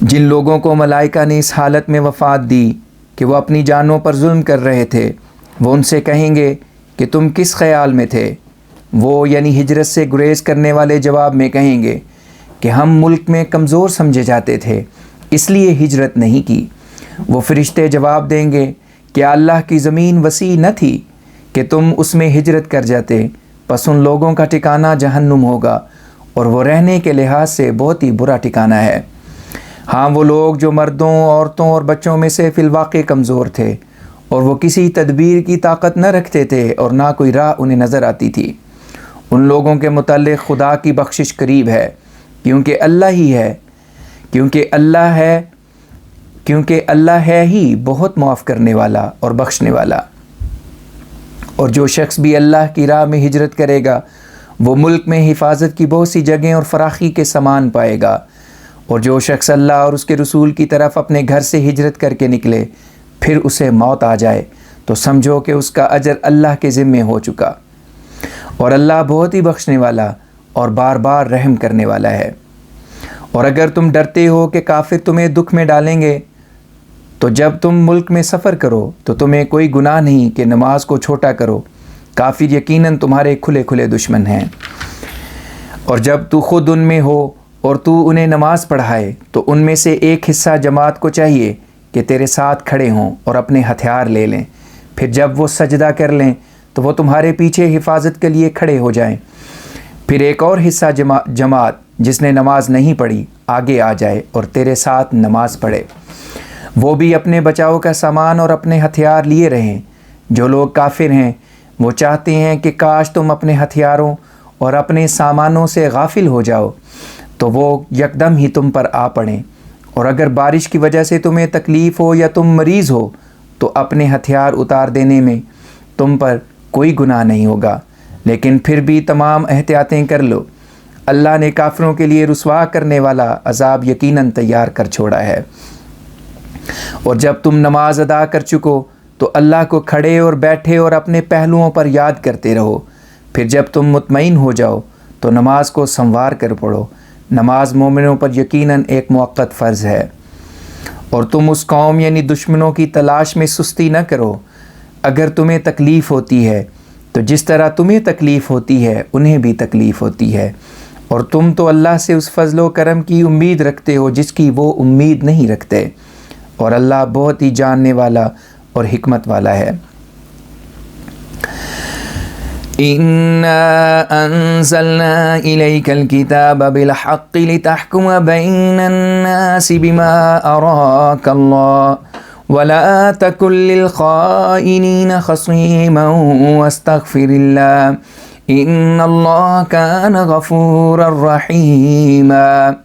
جن لوگوں کو ملائکہ نے اس حالت میں وفات دی کہ وہ اپنی جانوں پر ظلم کر رہے تھے، وہ ان سے کہیں گے کہ تم کس خیال میں تھے؟ وہ یعنی ہجرت سے گریز کرنے والے جواب میں کہیں گے کہ ہم ملک میں کمزور سمجھے جاتے تھے، اس لیے ہجرت نہیں کی۔ وہ فرشتے جواب دیں گے کہ اللہ کی زمین وسیع نہ تھی کہ تم اس میں ہجرت کر جاتے، پس ان لوگوں کا ٹھکانہ جہنم ہوگا اور وہ رہنے کے لحاظ سے بہت ہی برا ٹھکانہ ہے۔ ہاں وہ لوگ جو مردوں، عورتوں اور بچوں میں سے فی الواقع کمزور تھے اور وہ کسی تدبیر کی طاقت نہ رکھتے تھے اور نہ کوئی راہ انہیں نظر آتی تھی، ان لوگوں کے متعلق خدا کی بخشش قریب ہے، کیونکہ اللہ ہے ہی بہت معاف کرنے والا اور بخشنے والا۔ اور جو شخص بھی اللہ کی راہ میں ہجرت کرے گا وہ ملک میں حفاظت کی بہت سی جگہیں اور فراخی کے سامان پائے گا، اور جو شخص اللہ اور اس کے رسول کی طرف اپنے گھر سے ہجرت کر کے نکلے پھر اسے موت آ جائے تو سمجھو کہ اس کا اجر اللہ کے ذمے ہو چکا، اور اللہ بہت ہی بخشنے والا اور بار بار رحم کرنے والا ہے۔ اور اگر تم ڈرتے ہو کہ کافر تمہیں دکھ میں ڈالیں گے تو جب تم ملک میں سفر کرو تو تمہیں کوئی گناہ نہیں کہ نماز کو چھوٹا کرو، کافر یقیناً تمہارے کھلے کھلے دشمن ہیں۔ اور جب تو خود ان میں ہو اور تو انہیں نماز پڑھائے تو ان میں سے ایک حصہ جماعت کو چاہیے کہ تیرے ساتھ کھڑے ہوں اور اپنے ہتھیار لے لیں، پھر جب وہ سجدہ کر لیں تو وہ تمہارے پیچھے حفاظت کے لیے کھڑے ہو جائیں، پھر ایک اور حصہ جماعت جس نے نماز نہیں پڑھی آگے آ جائے اور تیرے ساتھ نماز پڑھے۔ وہ بھی اپنے بچاؤ کا سامان اور اپنے ہتھیار لیے رہیں۔ جو لوگ کافر ہیں وہ چاہتے ہیں کہ کاش تم اپنے ہتھیاروں اور اپنے سامانوں سے غافل ہو جاؤ تو وہ یکدم ہی تم پر آ پڑیں، اور اگر بارش کی وجہ سے تمہیں تکلیف ہو یا تم مریض ہو تو اپنے ہتھیار اتار دینے میں تم پر کوئی گناہ نہیں ہوگا، لیکن پھر بھی تمام احتیاطیں کر لو، اللہ نے کافروں کے لیے رسوا کرنے والا عذاب یقیناً تیار کر چھوڑا ہے۔ اور جب تم نماز ادا کر چکو تو اللہ کو کھڑے اور بیٹھے اور اپنے پہلوؤں پر یاد کرتے رہو، پھر جب تم مطمئن ہو جاؤ تو نماز کو سنوار کر پڑھو۔ نماز مومنوں پر یقیناً ایک موقت فرض ہے۔ اور تم اس قوم یعنی دشمنوں کی تلاش میں سستی نہ کرو، اگر تمہیں تکلیف ہوتی ہے تو جس طرح تمہیں تکلیف ہوتی ہے انہیں بھی تکلیف ہوتی ہے، اور تم تو اللہ سے اس فضل و کرم کی امید رکھتے ہو جس کی وہ امید نہیں رکھتے، اور اللہ بہت ہی جاننے والا اور حکمت والا ہے۔ إنا أنزلنا إليك الكتاب بالحق لتحكم بين الناس بما أراك الله ولا تكن للخائنين خصيما واستغفر الله إن الله كان غفورا رحيما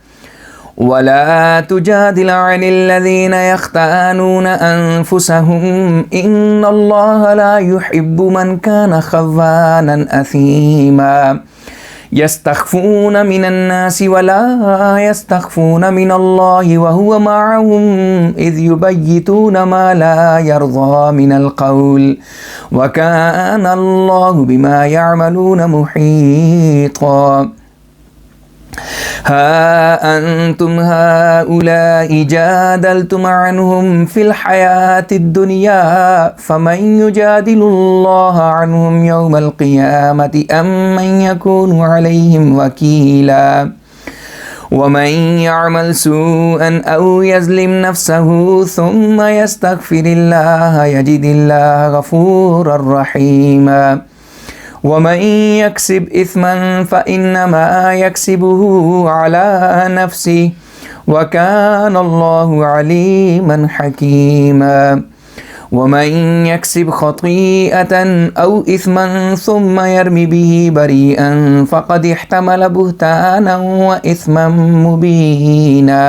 ولا تجادل عن الذين يختانون أنفسهم إن الله لا يحب من كان خوانا أثيما يستخفون من الناس ولا يستخفون من الله وهو معهم إذ يبيتون ما لا يرضى من القول وكان الله بما يعملون محيطا ها أنتم هؤلاء جادلتم عنهم في الحياة الدنيا فمن يجادل الله عنهم يوم القيامة أم من يكون عليهم وكيلا ومن يعمل سوءا أو يظلم نفسه ثم يستغفر الله يجد الله غفورا رحيما ومن يكسب إثما فإنما يكسبه على نفسه وكان الله عليما حكيما ومن يكسب خطيئة أو إثما ثم يرمي به بريئا فقد احتمل بهتانا وإثما مبينا۔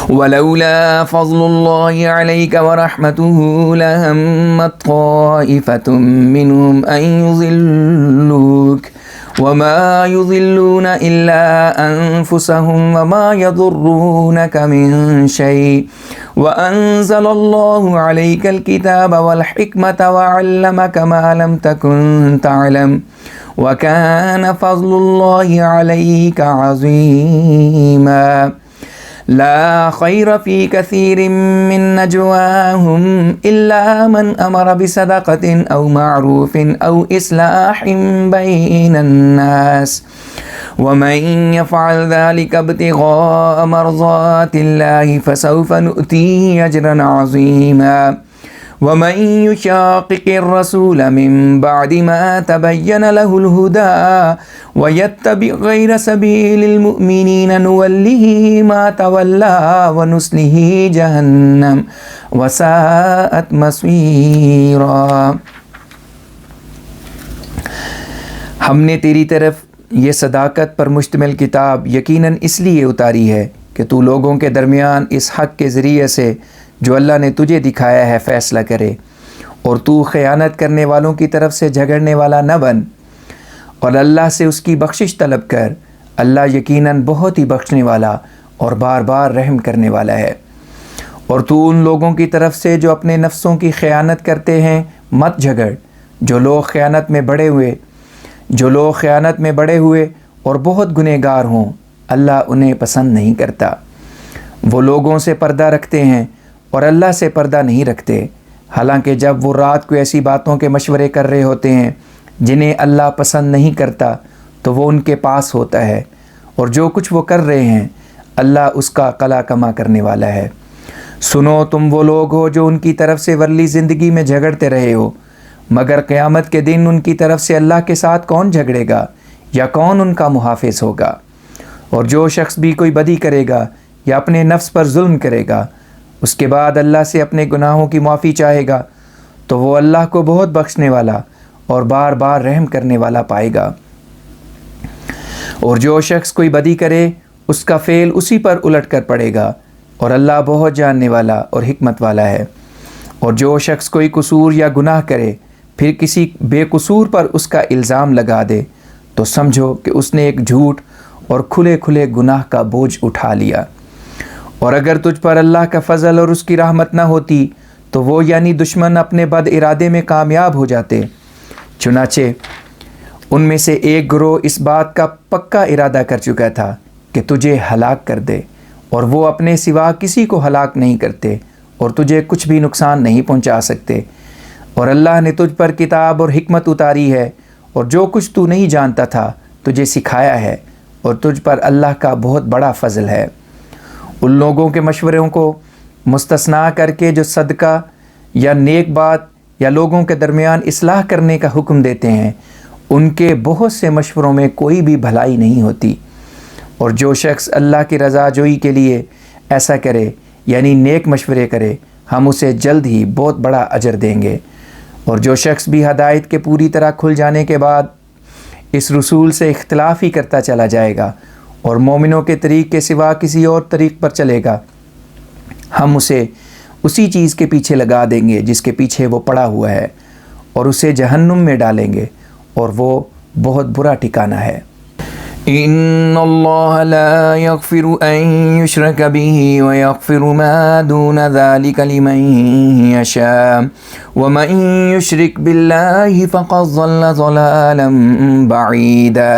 ولولا فضل الله عليك ورحمته لهمت طائفة منهم أن يضلوك وما يضلون إلا أنفسهم وما يضرونك من شيء وأنزل الله عليك الكتاب والحكمة وعلمك ما لم تكن تعلم وكان فضل الله عليك عظيما لا خير في كثير من نجواهم إلا من أمر بصدقة أو معروف أو إصلاح بين الناس ومن يفعل ذلك ابتغاء مرضات الله فسوف نؤتيه أجرا عظيما ومن يشاقق الرسول من بعد ما تبين له الهدى ويتبع غير سبيل المؤمنين نوله ما تولى ونصله جهنم وساءت مصيرا. ہم نے تیری طرف یہ صداقت پر مشتمل کتاب یقیناً اس لیے اتاری ہے کہ تو لوگوں کے درمیان اس حق کے ذریعے سے جو اللہ نے تجھے دکھایا ہے فیصلہ کرے، اور تو خیانت کرنے والوں کی طرف سے جھگڑنے والا نہ بن، اور اللہ سے اس کی بخشش طلب کر، اللہ یقیناً بہت ہی بخشنے والا اور بار بار رحم کرنے والا ہے. اور تو ان لوگوں کی طرف سے جو اپنے نفسوں کی خیانت کرتے ہیں مت جھگڑ. جو لوگ خیانت میں بڑے ہوئے اور بہت گنہگار ہوں، اللہ انہیں پسند نہیں کرتا. وہ لوگوں سے پردہ رکھتے ہیں اور اللہ سے پردہ نہیں رکھتے، حالانکہ جب وہ رات کو ایسی باتوں کے مشورے کر رہے ہوتے ہیں جنہیں اللہ پسند نہیں کرتا تو وہ ان کے پاس ہوتا ہے، اور جو کچھ وہ کر رہے ہیں اللہ اس کا قلا کما کرنے والا ہے. سنو، تم وہ لوگ ہو جو ان کی طرف سے ورلی زندگی میں جھگڑتے رہے ہو، مگر قیامت کے دن ان کی طرف سے اللہ کے ساتھ کون جھگڑے گا یا کون ان کا محافظ ہوگا؟ اور جو شخص بھی کوئی بدی کرے گا یا اپنے نفس پر ظلم کرے گا، اس کے بعد اللہ سے اپنے گناہوں کی معافی چاہے گا تو وہ اللہ کو بہت بخشنے والا اور بار بار رحم کرنے والا پائے گا. اور جو شخص کوئی بدی کرے اس کا فعل اسی پر الٹ کر پڑے گا، اور اللہ بہت جاننے والا اور حکمت والا ہے. اور جو شخص کوئی قصور یا گناہ کرے پھر کسی بے قصور پر اس کا الزام لگا دے تو سمجھو کہ اس نے ایک جھوٹ اور کھلے کھلے گناہ کا بوجھ اٹھا لیا. اور اگر تجھ پر اللہ کا فضل اور اس کی رحمت نہ ہوتی تو وہ یعنی دشمن اپنے بد ارادے میں کامیاب ہو جاتے. چنانچہ ان میں سے ایک گروہ اس بات کا پکا ارادہ کر چکا تھا کہ تجھے ہلاک کر دے، اور وہ اپنے سوا کسی کو ہلاک نہیں کرتے اور تجھے کچھ بھی نقصان نہیں پہنچا سکتے. اور اللہ نے تجھ پر کتاب اور حکمت اتاری ہے، اور جو کچھ تو نہیں جانتا تھا تجھے سکھایا ہے، اور تجھ پر اللہ کا بہت بڑا فضل ہے. ان لوگوں کے مشوروں کو مستثنا کر کے جو صدقہ یا نیک بات یا لوگوں کے درمیان اصلاح کرنے کا حکم دیتے ہیں، ان کے بہت سے مشوروں میں کوئی بھی بھلائی نہیں ہوتی. اور جو شخص اللہ کی رضا جوئی کے لیے ایسا کرے یعنی نیک مشورے کرے، ہم اسے جلد ہی بہت بڑا اجر دیں گے. اور جو شخص بھی ہدایت کے پوری طرح کھل جانے کے بعد اس رسول سے اختلاف ہی کرتا چلا جائے گا اور مومنوں کے طریق کے سوا کسی اور طریق پر چلے گا، ہم اسے اسی چیز کے پیچھے لگا دیں گے جس کے پیچھے وہ پڑا ہوا ہے، اور اسے جہنم میں ڈالیں گے، اور وہ بہت برا ٹھکانہ ہے. ان اللہ لا یغفر ان یشرک به ویغفر ما دون ذلك لمن یشاء ومن یشرک باللہ فقد ضل ضلالا بعیدا.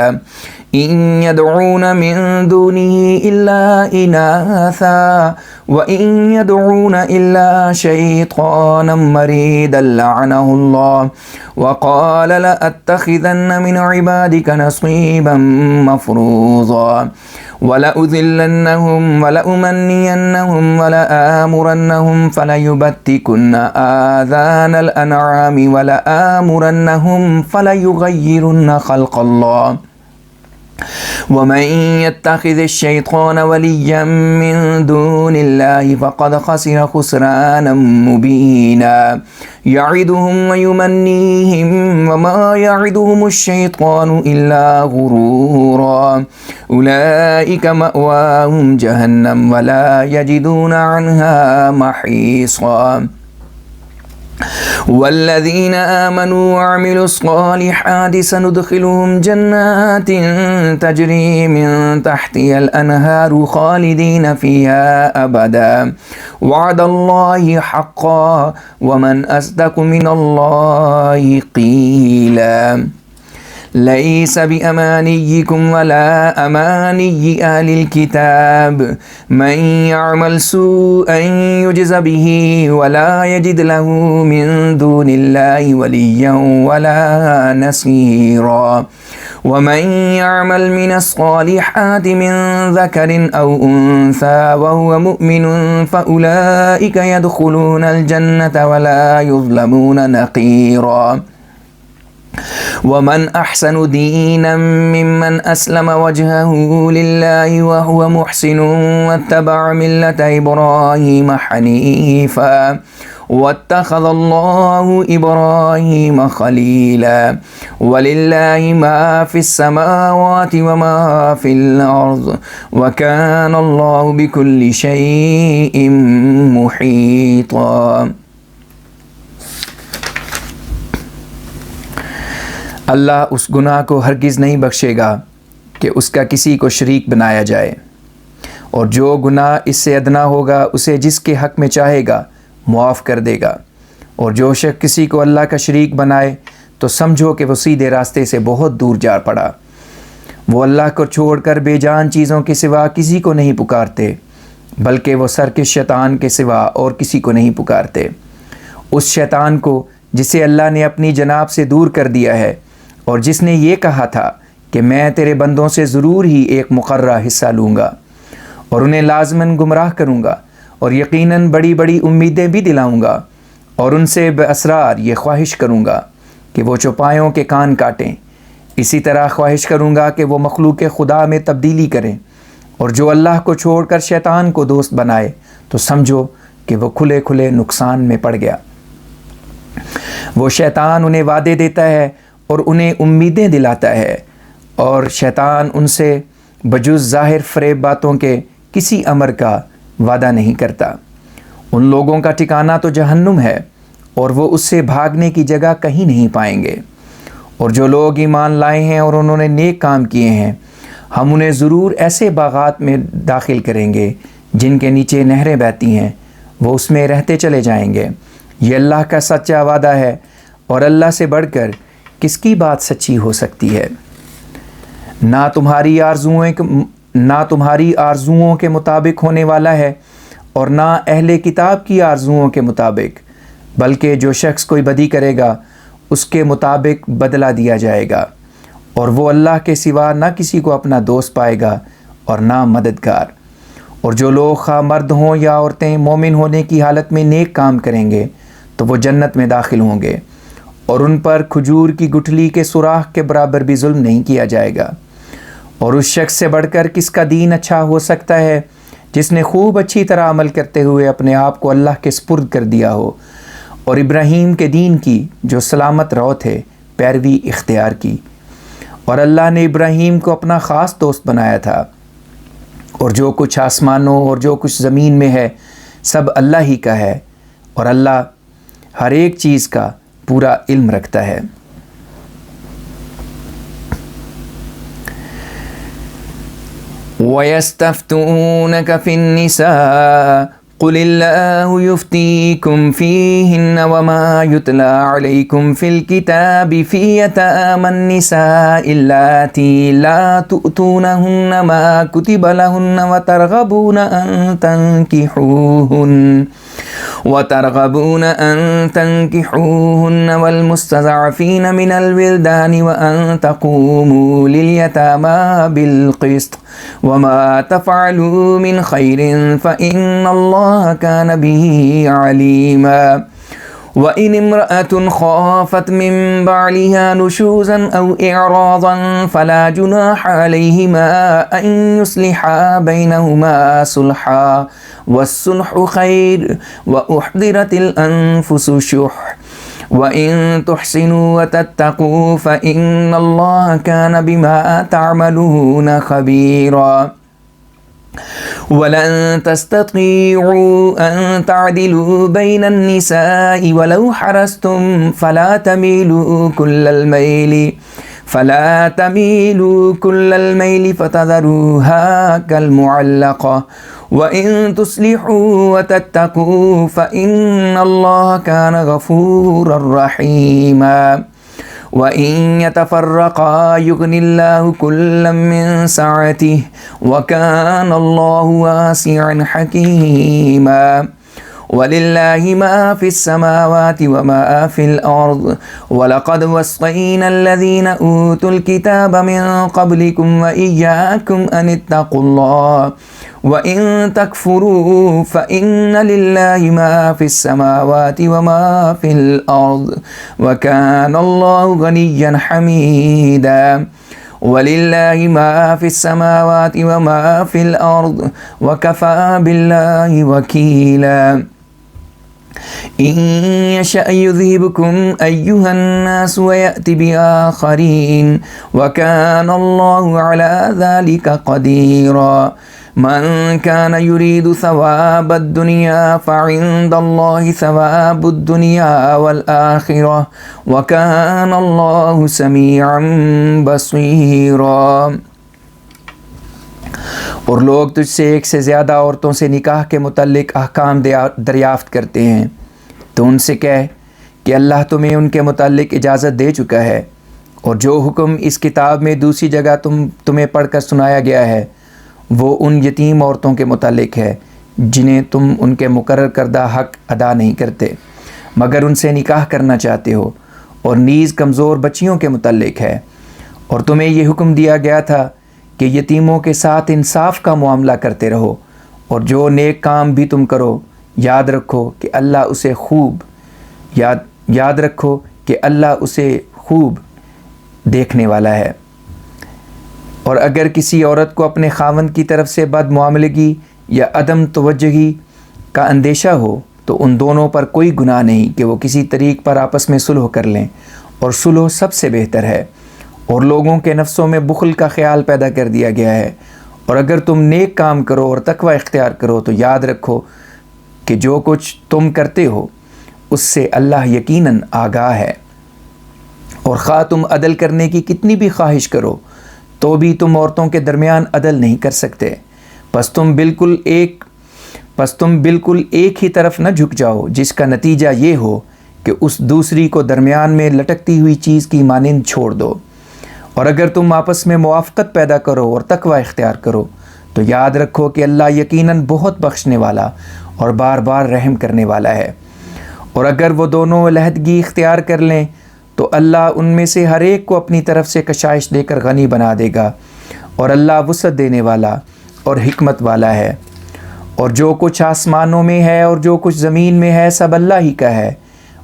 إن يدعون من دونه إلا إناثا وإن يدعون إلا شيطانا مريدا لعنه الله وقال لأتخذن من عبادك نصيبا مفروضا ولأذلنهم ولأمنينهم ولآمرنهم فليبتكن آذان الأنعام ولآمرنهم فليغيرن خلق الله ومن يتخذ الشيطان وليا من دون الله فقد خسر خسرانا مبينا يعدهم ويمنيهم وما يعدهم الشيطان إلا غرورا أولئك مأواهم جهنم ولا يجدون عنها محيصا والذين آمنوا وعملوا الصالحات سندخلهم جنات تجري من تحتها الأنهار خالدين فيها أبدا وعد الله حقا ومن أصدق من الله قيلا ليس بأمانيكم ولا أماني أهل الكتاب من يعمل سوءا يجز به ولا يجد له من دون الله وليا ولا نصيرا ومن يعمل من الصالحات من ذكر أو أنثى وهو مؤمن فأولئك يدخلون الجنة ولا يظلمون نقيرا ومن أحسن دينا ممن أسلم وجهه لله وهو محسن واتبع ملة إبراهيم حنيفا واتخذ الله إبراهيم خليلا ولله ما في السماوات وما في الأرض وكان الله بكل شيء محيطا. اللہ اس گناہ کو ہرگز نہیں بخشے گا کہ اس کا کسی کو شریک بنایا جائے، اور جو گناہ اس سے ادنا ہوگا اسے جس کے حق میں چاہے گا معاف کر دے گا، اور جو شخص کسی کو اللہ کا شریک بنائے تو سمجھو کہ وہ سیدھے راستے سے بہت دور جا پڑا۔ وہ اللہ کو چھوڑ کر بے جان چیزوں کے سوا کسی کو نہیں پکارتے، بلکہ وہ سرکش شیطان کے سوا اور کسی کو نہیں پکارتے، اس شیطان کو جسے اللہ نے اپنی جناب سے دور کر دیا ہے، اور جس نے یہ کہا تھا کہ میں تیرے بندوں سے ضرور ہی ایک مقررہ حصہ لوں گا اور انہیں لازماً گمراہ کروں گا، اور یقیناً بڑی بڑی امیدیں بھی دلاؤں گا، اور ان سے باسرار یہ خواہش کروں گا کہ وہ چوپایوں کے کان کاٹیں، اسی طرح خواہش کروں گا کہ وہ مخلوق خدا میں تبدیلی کریں، اور جو اللہ کو چھوڑ کر شیطان کو دوست بنائے تو سمجھو کہ وہ کھلے کھلے نقصان میں پڑ گیا۔ وہ شیطان انہیں وعدے دیتا ہے اور انہیں امیدیں دلاتا ہے، اور شیطان ان سے بجز ظاہر فریب باتوں کے کسی امر کا وعدہ نہیں کرتا۔ ان لوگوں کا ٹھکانہ تو جہنم ہے، اور وہ اس سے بھاگنے کی جگہ کہیں نہیں پائیں گے۔ اور جو لوگ ایمان لائے ہیں اور انہوں نے نیک کام کیے ہیں، ہم انہیں ضرور ایسے باغات میں داخل کریں گے جن کے نیچے نہریں بہتی ہیں، وہ اس میں رہتے چلے جائیں گے۔ یہ اللہ کا سچا وعدہ ہے، اور اللہ سے بڑھ کر کس کی بات سچی ہو سکتی ہے؟ نہ تمہاری آرزوؤں کے مطابق ہونے والا ہے، اور نہ اہل کتاب کی آرزوؤں کے مطابق، بلکہ جو شخص کوئی بدی کرے گا اس کے مطابق بدلہ دیا جائے گا، اور وہ اللہ کے سوا نہ کسی کو اپنا دوست پائے گا اور نہ مددگار۔ اور جو لوگ خواہ مرد ہوں یا عورتیں مومن ہونے کی حالت میں نیک کام کریں گے تو وہ جنت میں داخل ہوں گے، اور ان پر کھجور کی گٹھلی کے سوراخ کے برابر بھی ظلم نہیں کیا جائے گا۔ اور اس شخص سے بڑھ کر کس کا دین اچھا ہو سکتا ہے جس نے خوب اچھی طرح عمل کرتے ہوئے اپنے آپ کو اللہ کے سپرد کر دیا ہو، اور ابراہیم کے دین کی جو سلامت رو تھے پیروی اختیار کی۔ اور اللہ نے ابراہیم کو اپنا خاص دوست بنایا تھا، اور جو کچھ آسمانوں اور جو کچھ زمین میں ہے سب اللہ ہی کا ہے، اور اللہ ہر ایک چیز کا پورا علم رکھتا ہے۔ وَيَسْتَفْتُونَكَ فِي النِّسَاءِ قُلِ اللَّهُ يُفْتِيكُمْ فِيهِنَّ وَمَا يُتْلَى عَلَيْكُمْ فِي الْكِتَابِ فِي يَتَامَى النِّسَاءِ اللَّاتِي لَا تُؤْتُونَهُنَّ مَا كُتِبَ لَهُنَّ وترغبون أن تنكحوهن والمستضعفين من الولدان وأن تقوموا لليتامى بالقسط وما تفعلوا من خير فإن الله كان به عليما وَإِنِ امْرَأَةٌ خَافَتْ مِنْ بَعْلِهَا نُشُوزًا أَوْ إِعْرَاضًا فَلَا جُنَاحَ عَلَيْهِمَا أَنْ يُصْلِحَا بَيْنَهُمَا صُلْحًا وَالصُّلْحُ خَيْرٌ وَأُحْضِرَتِ الْأَنْفُسُ الشُّحَّ وَإِنْ تُحْسِنُوا وَتَتَّقُوا فَإِنَّ اللَّهَ كَانَ بِمَا تَعْمَلُونَ خَبِيرًا وَلَن تَسْتَطِيعُوا أَن تَعْدِلُوا بَيْنَ النِّسَاءِ وَلَوْ حَرَصْتُمْ فَلَا تَمِيلُوا كُلَّ الْمَيْلِ فَتَذَرُوهَا كَالْمُعَلَّقَةِ وَإِن تُصْلِحُوا وَتَتَّقُوا فَإِنَّ اللَّهَ كَانَ غَفُورًا رَحِيمًا وَإِن يَتَفَرَّقَا يُغْنِ اللَّهُ كُلًّا مِّن سَعَتِهِ وَكَانَ اللَّهُ وَاسِعًا حَكِيمًا وَلِلَّهِ مَا فِي السَّمَاوَاتِ وَمَا فِي الْأَرْضِ وَلَقَدْ وَصَّيْنَا الَّذِينَ أُوتُوا الْكِتَابَ مِن قَبْلِكُمْ وَإِيَّاكُمْ أَنِ اتَّقُوا اللَّهَ وَإِن تَكْفُرُوا فَإِنَّ لِلَّهِ مَا فِي السَّمَاوَاتِ وَمَا فِي الْأَرْضِ وَكَانَ اللَّهُ غَنِيًّا حَمِيدًا وَلِلَّهِ مَا فِي السَّمَاوَاتِ وَمَا فِي الْأَرْضِ وَكَفَى بِاللَّهِ وَكِيلًا إِن يَشَأْ يُذْهِبْكُمْ أَيُّهَا النَّاسُ وَيَأْتِ بِآخَرِينَ وَكَانَ اللَّهُ عَلَى ذَلِكَ قَدِيرًا من كان يريد ثواب الدنيا فعند الله ثواب الدنيا والآخرة وكان الله سميعا بصيرا۔ اور لوگ تجھ سے ایک سے زیادہ عورتوں سے نکاح کے متعلق احکام دریافت کرتے ہیں، تو ان سے کہہ کہ اللہ تمہیں ان کے متعلق اجازت دے چکا ہے، اور جو حکم اس کتاب میں دوسری جگہ تمہیں پڑھ کر سنایا گیا ہے وہ ان یتیم عورتوں کے متعلق ہے جنہیں تم ان کے مقرر کردہ حق ادا نہیں کرتے مگر ان سے نکاح کرنا چاہتے ہو، اور نیز کمزور بچیوں کے متعلق ہے، اور تمہیں یہ حکم دیا گیا تھا کہ یتیموں کے ساتھ انصاف کا معاملہ کرتے رہو، اور جو نیک کام بھی تم کرو یاد رکھو کہ اللہ اسے خوب دیکھنے والا ہے۔ اور اگر کسی عورت کو اپنے خاوند کی طرف سے بد معاملگی یا عدم توجہی کا اندیشہ ہو تو ان دونوں پر کوئی گناہ نہیں کہ وہ کسی طریق پر آپس میں صلح کر لیں، اور صلح سب سے بہتر ہے، اور لوگوں کے نفسوں میں بخل کا خیال پیدا کر دیا گیا ہے، اور اگر تم نیک کام کرو اور تقوی اختیار کرو تو یاد رکھو کہ جو کچھ تم کرتے ہو اس سے اللہ یقیناً آگاہ ہے۔ اور خواہ تم عدل کرنے کی کتنی بھی خواہش کرو تو بھی تم عورتوں کے درمیان عدل نہیں کر سکتے، پس تم بالکل ایک ہی طرف نہ جھک جاؤ جس کا نتیجہ یہ ہو کہ اس دوسری کو درمیان میں لٹکتی ہوئی چیز کی مانند چھوڑ دو۔ اور اگر تم آپس میں موافقت پیدا کرو اور تقوی اختیار کرو تو یاد رکھو کہ اللہ یقیناً بہت بخشنے والا اور بار بار رحم کرنے والا ہے۔ اور اگر وہ دونوں علیحدگی اختیار کر لیں تو اللہ ان میں سے ہر ایک کو اپنی طرف سے کشائش دے کر غنی بنا دے گا، اور اللہ وسعت دینے والا اور حکمت والا ہے۔ اور جو کچھ آسمانوں میں ہے اور جو کچھ زمین میں ہے سب اللہ ہی کا ہے،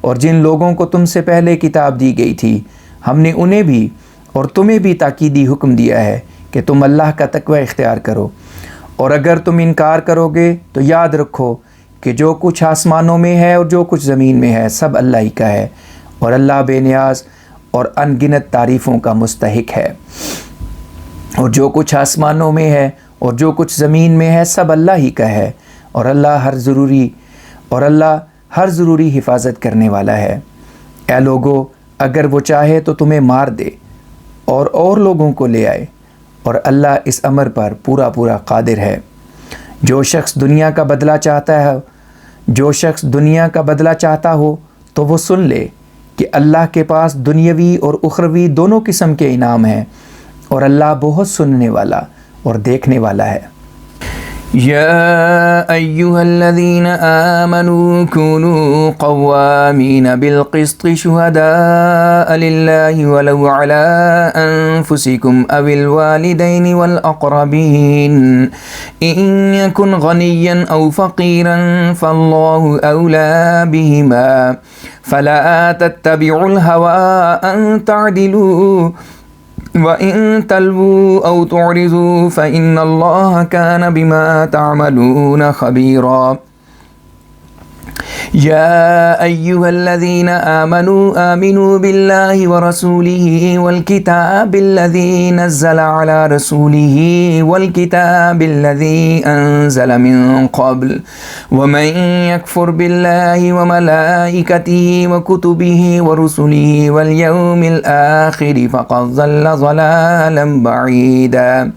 اور جن لوگوں کو تم سے پہلے کتاب دی گئی تھی ہم نے انہیں بھی اور تمہیں بھی تاکیدی حکم دیا ہے کہ تم اللہ کا تقوی اختیار کرو، اور اگر تم انکار کرو گے تو یاد رکھو کہ جو کچھ آسمانوں میں ہے اور جو کچھ زمین میں ہے سب اللہ ہی کا ہے، اور اللہ بے نیاز اور ان گنت تعریفوں کا مستحق ہے۔ اور جو کچھ آسمانوں میں ہے اور جو کچھ زمین میں ہے سب اللہ ہی کا ہے، اور اللہ ہر ضروری حفاظت کرنے والا ہے۔ اے لوگو، اگر وہ چاہے تو تمہیں مار دے اور لوگوں کو لے آئے، اور اللہ اس امر پر پورا قادر ہے۔ جو شخص دنیا کا بدلہ چاہتا ہو تو وہ سن لے کہ اللہ کے پاس دنیاوی اور اخروی دونوں قسم کے انعام ہیں، اور اللہ بہت سننے والا اور دیکھنے والا ہے۔ يا أيها الذين آمنوا كونوا قوامين بالقسط شهداء لله ولو على أنفسكم أو الوالدين والأقربين إن يكن غنيا أو فقيرا فالله أولى بهما فلا تتبعوا الهوى أن تعدلوا وَإِن تَلْوُوا أَوْ تُعْرِضُوا فَإِنَّ اللَّهَ كَانَ بِمَا تَعْمَلُونَ خَبِيرًا يا أيها الذين آمنوا بالله ورسوله والكتاب الذي نزل على رسوله والكتاب الذي أنزل من قبل ومن يكفر بالله وملائكته وكتبه ورسله واليوم الآخر فقد ضل ضلالا بعيدا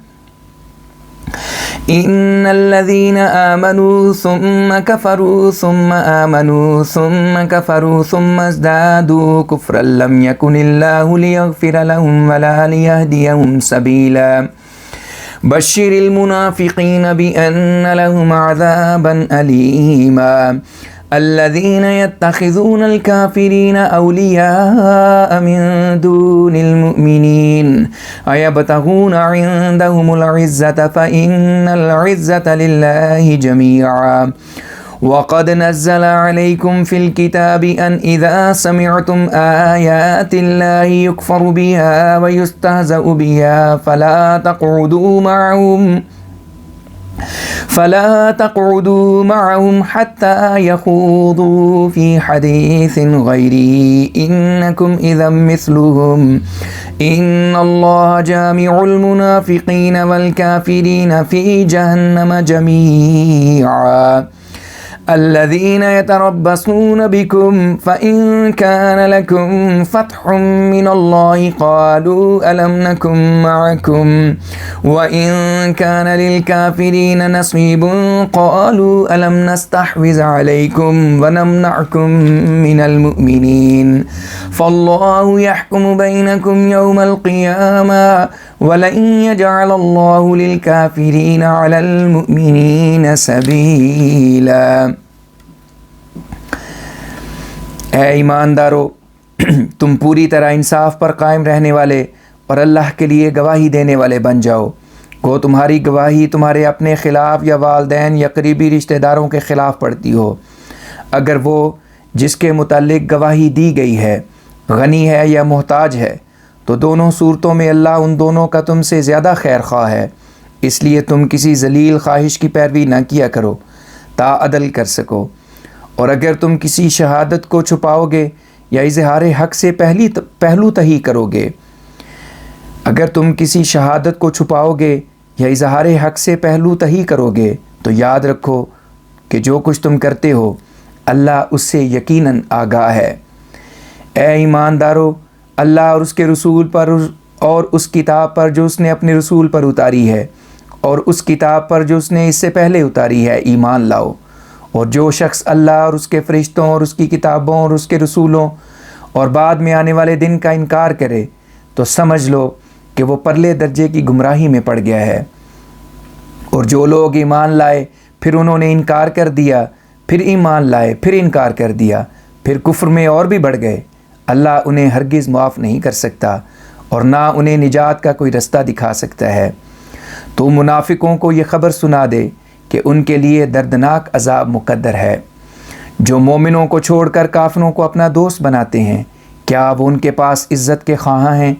إن الذين آمنوا ثم كفروا ثم آمنوا ثم كفروا ثم ازدادوا كفرا لم يكن الله ليغفر لهم ولا ليهديهم سبيلا بشر المنافقين بأن لهم عذابا أليما الذين يتخذون الكافرين أولياء من دون المؤمنين أيبتغون عندهم العزة فإن العزة لله جميعا وقد نزل عليكم في الكتاب أن إذا سمعتم آيات الله يكفر بها ويستهزأ بها فلا تقعدوا معهم حتى يخوضوا في حديث غيره إنكم إذا مثلهم إن الله جامع المنافقين والكافرين في جهنم جميعا الذين يتربصون بكم فإن كان لكم فتح من الله قالوا ألم نكن معكم وإن كان للكافرين نصيب قالوا ألم نستحوذ عليكم ونمنعكم من المؤمنين فالله يحكم بينكم يوم القيامة وَلَن يَجْعَلَ اللَّهُ لِلْكَافِرِينَ عَلَى الْمُؤْمِنِينَ سَبِيلًا۔ اے ایماندارو، تم پوری طرح انصاف پر قائم رہنے والے اور اللہ کے لیے گواہی دینے والے بن جاؤ۔ گو تمہاری گواہی تمہارے اپنے خلاف یا والدین یا قریبی رشتہ داروں کے خلاف پڑتی ہو، اگر وہ جس کے متعلق گواہی دی گئی ہے غنی ہے یا محتاج ہے، تو دونوں صورتوں میں اللہ ان دونوں کا تم سے زیادہ خیر خواہ ہے، اس لیے تم کسی ذلیل خواہش کی پیروی نہ کیا کرو تا عدل کر سکو۔ اور اگر تم کسی شہادت کو چھپاؤ گے یا اظہار حق سے پہلو تہی کرو گے، اگر تم کسی شہادت کو چھپاؤ گے یا اظہار حق سے پہلو تہی کرو گے تو یاد رکھو کہ جو کچھ تم کرتے ہو اللہ اس سے یقیناً آگاہ ہے۔ اے ایماندارو، اللہ اور اس کے رسول پر اور اس کتاب پر جو اس نے اپنے رسول پر اتاری ہے اور اس کتاب پر جو اس نے اس سے پہلے اتاری ہے ایمان لاؤ، اور جو شخص اللہ اور اس کے فرشتوں اور اس کی کتابوں اور اس کے رسولوں اور بعد میں آنے والے دن کا انکار کرے تو سمجھ لو کہ وہ پرلے درجے کی گمراہی میں پڑ گیا ہے۔ اور جو لوگ ایمان لائے پھر انہوں نے انکار کر دیا، پھر ایمان لائے پھر انکار کر دیا، پھر کفر میں اور بھی بڑھ گئے، اللہ انہیں ہرگز معاف نہیں کر سکتا اور نہ انہیں نجات کا کوئی رستہ دکھا سکتا ہے۔ تو منافقوں کو یہ خبر سنا دے کہ ان کے لیے دردناک عذاب مقدر ہے۔ جو مومنوں کو چھوڑ کر کافروں کو اپنا دوست بناتے ہیں، کیا وہ ان کے پاس عزت کے خواہاں ہیں؟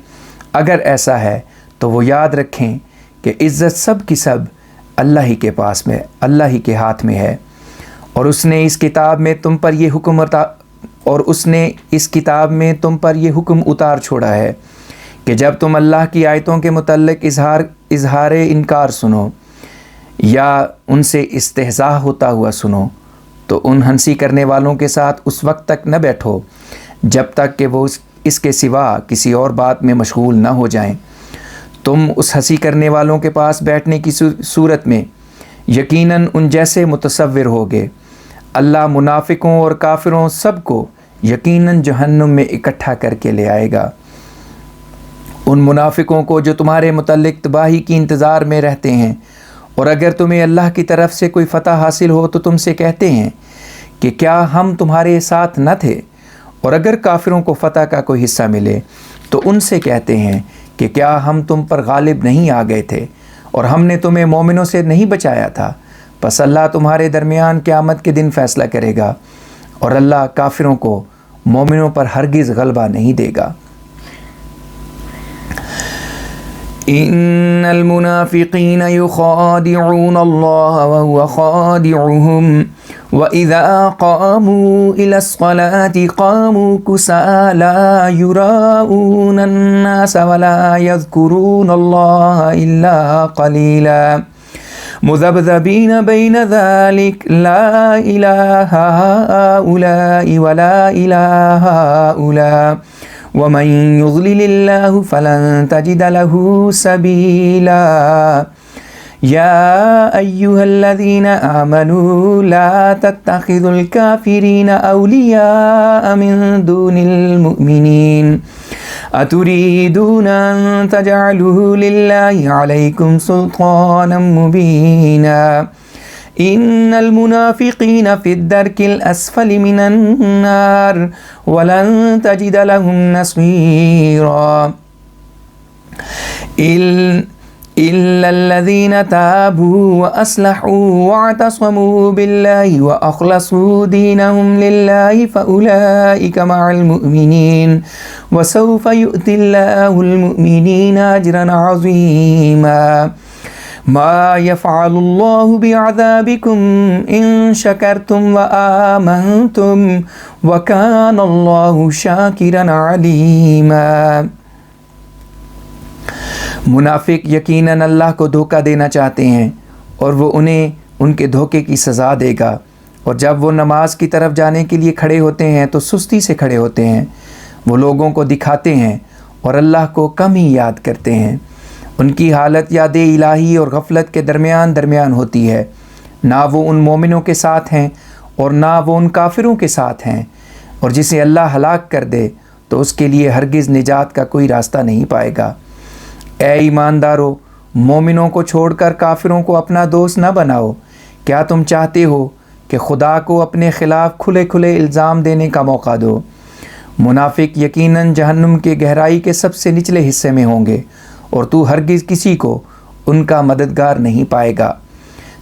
اگر ایسا ہے تو وہ یاد رکھیں کہ عزت سب کی سب اللہ ہی کے پاس میں، اللہ ہی کے ہاتھ میں ہے۔ اور اس نے اس کتاب میں تم پر یہ حکم اتار چھوڑا ہے کہ جب تم اللہ کی آیتوں کے متعلق اظہار انکار سنو یا ان سے استہزاء ہوتا ہوا سنو تو ان ہنسی کرنے والوں کے ساتھ اس وقت تک نہ بیٹھو جب تک کہ وہ اس کے سوا کسی اور بات میں مشغول نہ ہو جائیں۔ تم اس ہنسی کرنے والوں کے پاس بیٹھنے کی صورت میں یقیناً ان جیسے متصور ہوگے۔ اللہ منافقوں اور کافروں سب کو یقیناً جہنم میں اکٹھا کر کے لے آئے گا۔ ان منافقوں کو جو تمہارے متعلق تباہی کی انتظار میں رہتے ہیں اور اگر تمہیں اللہ کی طرف سے کوئی فتح حاصل ہو تو تم سے کہتے ہیں کہ کیا ہم تمہارے ساتھ نہ تھے، اور اگر کافروں کو فتح کا کوئی حصہ ملے تو ان سے کہتے ہیں کہ کیا ہم تم پر غالب نہیں آ گئے تھے اور ہم نے تمہیں مومنوں سے نہیں بچایا تھا۔ پس اللہ تمہارے درمیان قیامت کے دن فیصلہ کرے گا، اور اللہ کافروں کو مومنوں پر ہرگز غلبہ نہیں دے گا۔ ان المنافقین یخادعون اللہ وهو خادعهم وَإِذَا قَامُوا إِلَى الصَّلَاةِ قَامُوا كُسَالَى لَا يُرَاءُونَ النَّاسَ وَلَا يَذْكُرُونَ اللَّهَ إِلَّا قَلِيلًا مُذَبْذَبِينَ بَيْنَ ذَلِكَ لَا إِلَىٰ هَٰؤُلَاءِ وَلَا إِلَىٰ هَٰؤُلَاءِ وَمَن يُضْلِلِ اللَّهُ فَلَن تَجِدَ لَهُ سَبِيلًا يا أيها الذين آمنوا لا تتخذوا الكافرين أولياء من دون المؤمنين أتريدون أن تجعلوا لله عليكم سلطانا مبينا إن المنافقين في الدرك الأسفل من النار ولن تجد لهم نصيرا إلا الذين تابوا وأصلحوا واعتصموا بالله وأخلصوا دينهم لله فأولئك مع المؤمنين وسوف يؤتي الله المؤمنين أجرا عظيما ما يفعل الله بعذابكم إن شكرتم وآمنتم وكان الله شاكرا عليما۔ منافق یقیناً اللہ کو دھوکہ دینا چاہتے ہیں اور وہ انہیں ان کے دھوکے کی سزا دے گا، اور جب وہ نماز کی طرف جانے کے لیے کھڑے ہوتے ہیں تو سستی سے کھڑے ہوتے ہیں، وہ لوگوں کو دکھاتے ہیں اور اللہ کو کم ہی یاد کرتے ہیں۔ ان کی حالت یاد الہی اور غفلت کے درمیان ہوتی ہے، نہ وہ ان مومنوں کے ساتھ ہیں اور نہ وہ ان کافروں کے ساتھ ہیں، اور جسے اللہ ہلاک کر دے تو اس کے لیے ہرگز نجات کا کوئی راستہ نہیں پائے گا۔ اے ایماندارو، مومنوں کو چھوڑ کر کافروں کو اپنا دوست نہ بناؤ۔ کیا تم چاہتے ہو کہ خدا کو اپنے خلاف کھلے کھلے الزام دینے کا موقع دو؟ منافق یقیناً جہنم کے گہرائی کے سب سے نچلے حصے میں ہوں گے، اور تو ہرگز کسی کو ان کا مددگار نہیں پائے گا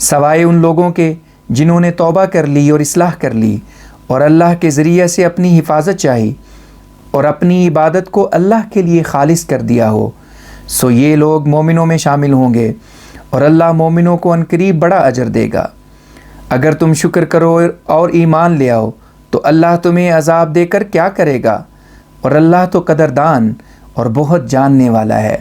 سوائے ان لوگوں کے جنہوں نے توبہ کر لی اور اصلاح کر لی اور اللہ کے ذریعے سے اپنی حفاظت چاہی اور اپنی عبادت کو اللہ کے لیے خالص کر دیا ہو، سو یہ لوگ مومنوں میں شامل ہوں گے، اور اللہ مومنوں کو عنقریب بڑا اجر دے گا۔ اگر تم شکر کرو اور ایمان لے آؤ تو اللہ تمہیں عذاب دے کر کیا کرے گا، اور اللہ تو قدردان اور بہت جاننے والا ہے۔